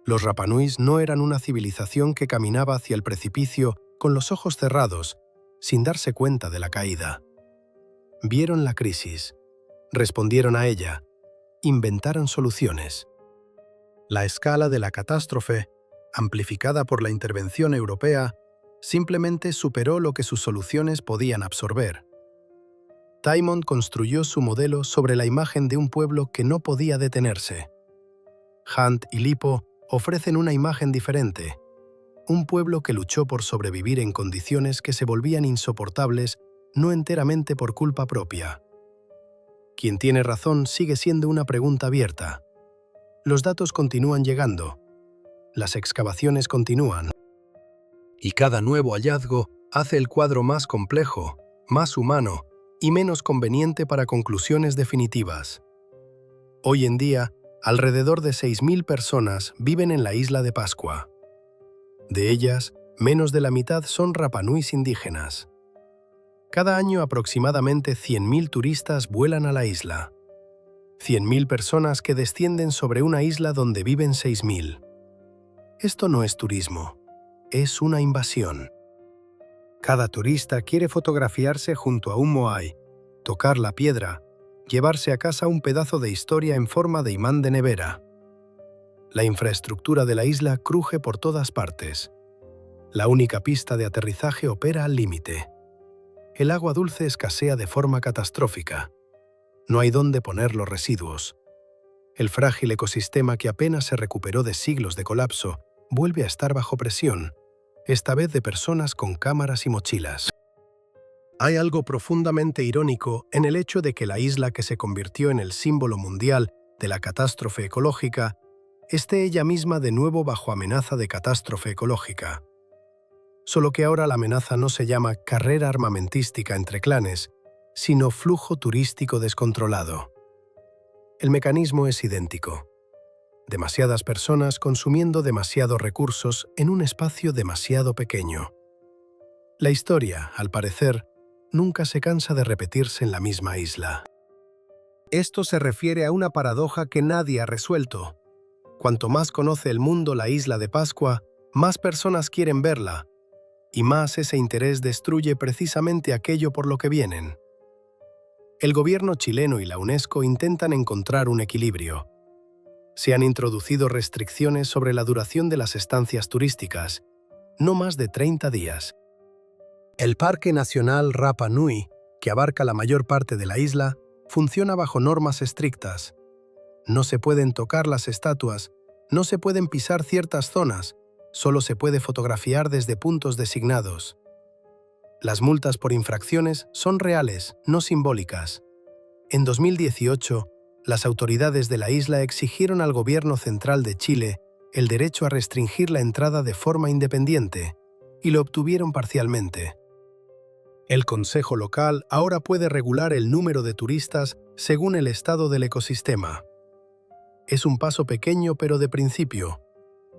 A: Los Rapanui no eran una civilización que caminaba hacia el precipicio con los ojos cerrados, sin darse cuenta de la caída. Vieron la crisis, respondieron a ella, inventaron soluciones. La escala de la catástrofe, amplificada por la intervención europea, simplemente superó lo que sus soluciones podían absorber. Tymon construyó su modelo sobre la imagen de un pueblo que no podía detenerse. Hunt y Lipo ofrecen una imagen diferente, un pueblo que luchó por sobrevivir en condiciones que se volvían insoportables no enteramente por culpa propia. Quien tiene razón sigue siendo una pregunta abierta. Los datos continúan llegando. Las excavaciones continúan. Y cada nuevo hallazgo hace el cuadro más complejo, más humano y menos conveniente para conclusiones definitivas. Hoy en día, alrededor de 6.000 personas viven en la isla de Pascua. De ellas, menos de la mitad son Rapanui indígenas. Cada año aproximadamente 100.000 turistas vuelan a la isla. 100.000 personas que descienden sobre una isla donde viven 6.000. Esto no es turismo, es una invasión. Cada turista quiere fotografiarse junto a un moai, tocar la piedra, llevarse a casa un pedazo de historia en forma de imán de nevera. La infraestructura de la isla cruje por todas partes. La única pista de aterrizaje opera al límite. El agua dulce escasea de forma catastrófica. No hay dónde poner los residuos. El frágil ecosistema que apenas se recuperó de siglos de colapso vuelve a estar bajo presión, esta vez de personas con cámaras y mochilas. Hay algo profundamente irónico en el hecho de que la isla que se convirtió en el símbolo mundial de la catástrofe ecológica esté ella misma de nuevo bajo amenaza de catástrofe ecológica. Solo que ahora la amenaza no se llama carrera armamentística entre clanes, sino flujo turístico descontrolado. El mecanismo es idéntico. demasiadas personas consumiendo demasiados recursos en un espacio demasiado pequeño. La historia, al parecer, nunca se cansa de repetirse en la misma isla. Esto se refiere a una paradoja que nadie ha resuelto. Cuanto más conoce el mundo la isla de Pascua, más personas quieren verla, y más ese interés destruye precisamente aquello por lo que vienen. El gobierno chileno y la UNESCO intentan encontrar un equilibrio. Se han introducido restricciones sobre la duración de las estancias turísticas, no más de 30 días. El Parque Nacional Rapa Nui, que abarca la mayor parte de la isla, funciona bajo normas estrictas. No se pueden tocar las estatuas, no se pueden pisar ciertas zonas, solo se puede fotografiar desde puntos designados. Las multas por infracciones son reales, no simbólicas. En 2018, las autoridades de la isla exigieron al gobierno central de Chile el derecho a restringir la entrada de forma independiente, y lo obtuvieron parcialmente. El Consejo local ahora puede regular el número de turistas según el estado del ecosistema. Es un paso pequeño pero de principio.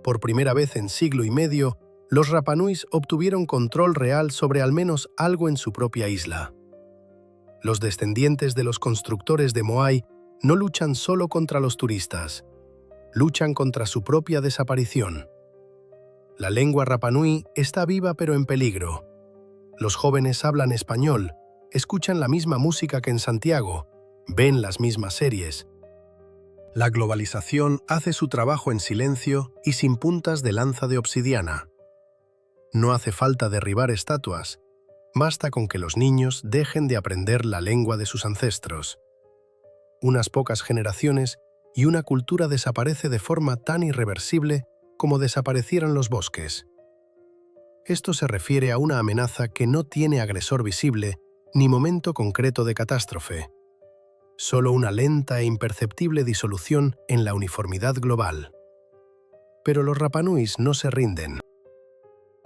A: Por primera vez en siglo y medio, los Rapanuis obtuvieron control real sobre al menos algo en su propia isla. Los descendientes de los constructores de Moai no luchan solo contra los turistas, luchan contra su propia desaparición. La lengua Rapanui está viva pero en peligro. Los jóvenes hablan español, escuchan la misma música que en Santiago, ven las mismas series. La globalización hace su trabajo en silencio y sin puntas de lanza de obsidiana. No hace falta derribar estatuas, basta con que los niños dejen de aprender la lengua de sus ancestros. Unas pocas generaciones y una cultura desaparece de forma tan irreversible como desaparecieron los bosques. Esto se refiere a una amenaza que no tiene agresor visible ni momento concreto de catástrofe, solo una lenta e imperceptible disolución en la uniformidad global. Pero los Rapanuis no se rinden.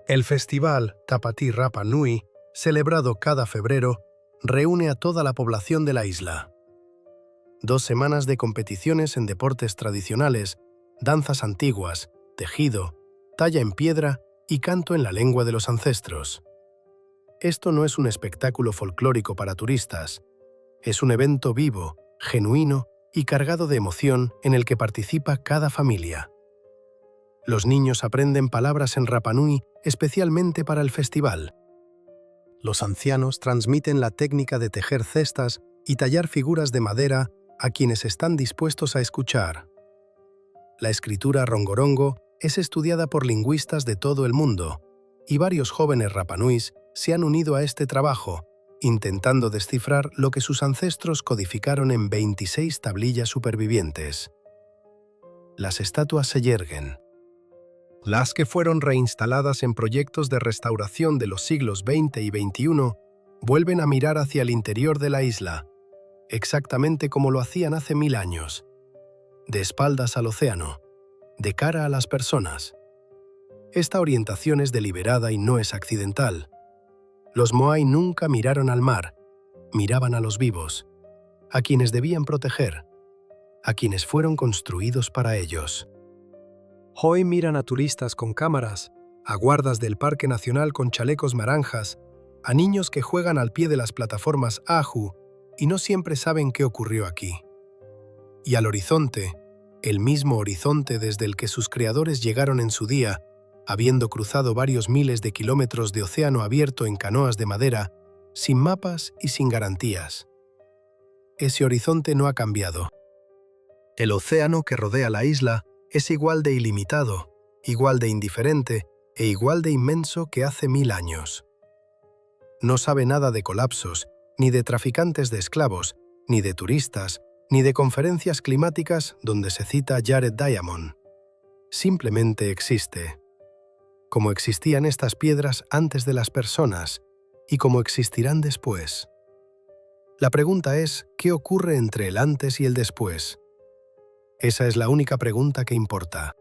A: El festival Tapati Rapa Nui, celebrado cada febrero, reúne a toda la población de la isla. 2 semanas de competiciones en deportes tradicionales, danzas antiguas, tejido, talla en piedra y canto en la lengua de los ancestros. Esto no es un espectáculo folclórico para turistas, es un evento vivo, genuino y cargado de emoción en el que participa cada familia. Los niños aprenden palabras en Rapanui especialmente para el festival. Los ancianos transmiten la técnica de tejer cestas y tallar figuras de madera a quienes están dispuestos a escuchar. La escritura rongorongo es estudiada por lingüistas de todo el mundo, y varios jóvenes Rapanuis se han unido a este trabajo, intentando descifrar lo que sus ancestros codificaron en 26 tablillas supervivientes. Las estatuas se yerguen. Las que fueron reinstaladas en proyectos de restauración de los siglos XX y XXI vuelven a mirar hacia el interior de la isla, exactamente como lo hacían hace 1000 años, de espaldas al océano, de cara a las personas. Esta orientación es deliberada y no es accidental. Los Moai nunca miraron al mar, miraban a los vivos, a quienes debían proteger, a quienes fueron construidos para ellos. Hoy miran a turistas con cámaras, a guardas del Parque Nacional con chalecos naranjas, a niños que juegan al pie de las plataformas Ahu y no siempre saben qué ocurrió aquí. Y al horizonte, el mismo horizonte desde el que sus creadores llegaron en su día, habiendo cruzado varios miles de kilómetros de océano abierto en canoas de madera, sin mapas y sin garantías. Ese horizonte no ha cambiado. El océano que rodea la isla es igual de ilimitado, igual de indiferente e igual de inmenso que hace 1000 años. No sabe nada de colapsos, ni de traficantes de esclavos, ni de turistas, ni de conferencias climáticas donde se cita Jared Diamond. Simplemente existe. Como existían estas piedras antes de las personas y como existirán después. La pregunta es, ¿qué ocurre entre el antes y el después? Esa es la única pregunta que importa.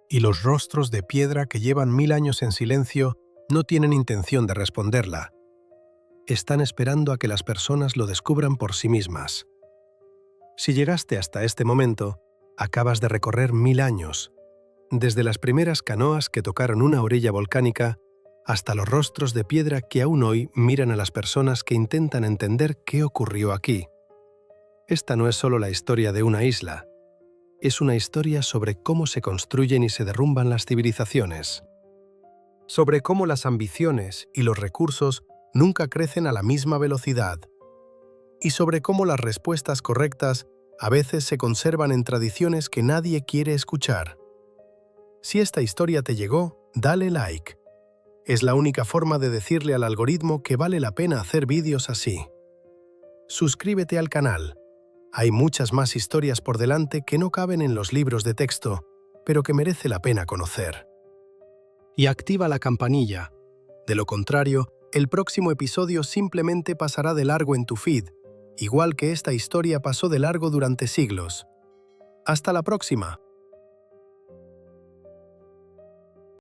A: Y los rostros de piedra que llevan 1000 años en silencio no tienen intención de responderla. Están esperando a que las personas lo descubran por sí mismas. Si llegaste hasta este momento, Acabas de recorrer 1000 años, desde las primeras canoas que tocaron una orilla volcánica hasta los rostros de piedra que aún hoy miran a las personas que intentan entender qué ocurrió aquí. Esta no es solo la historia de una isla, es una historia sobre cómo se construyen y se derrumban las civilizaciones, sobre cómo las ambiciones y los recursos nunca crecen a la misma velocidad, y sobre cómo las respuestas correctas a veces se conservan en tradiciones que nadie quiere escuchar. Si esta historia te llegó, dale like. Es la única forma de decirle al algoritmo que vale la pena hacer vídeos así. Suscríbete al canal. Hay muchas más historias por delante que no caben en los libros de texto, pero que merece la pena conocer. Y activa la campanilla. De lo contrario, el próximo episodio simplemente pasará de largo en tu feed, igual que esta historia pasó de largo durante siglos. ¡Hasta la próxima!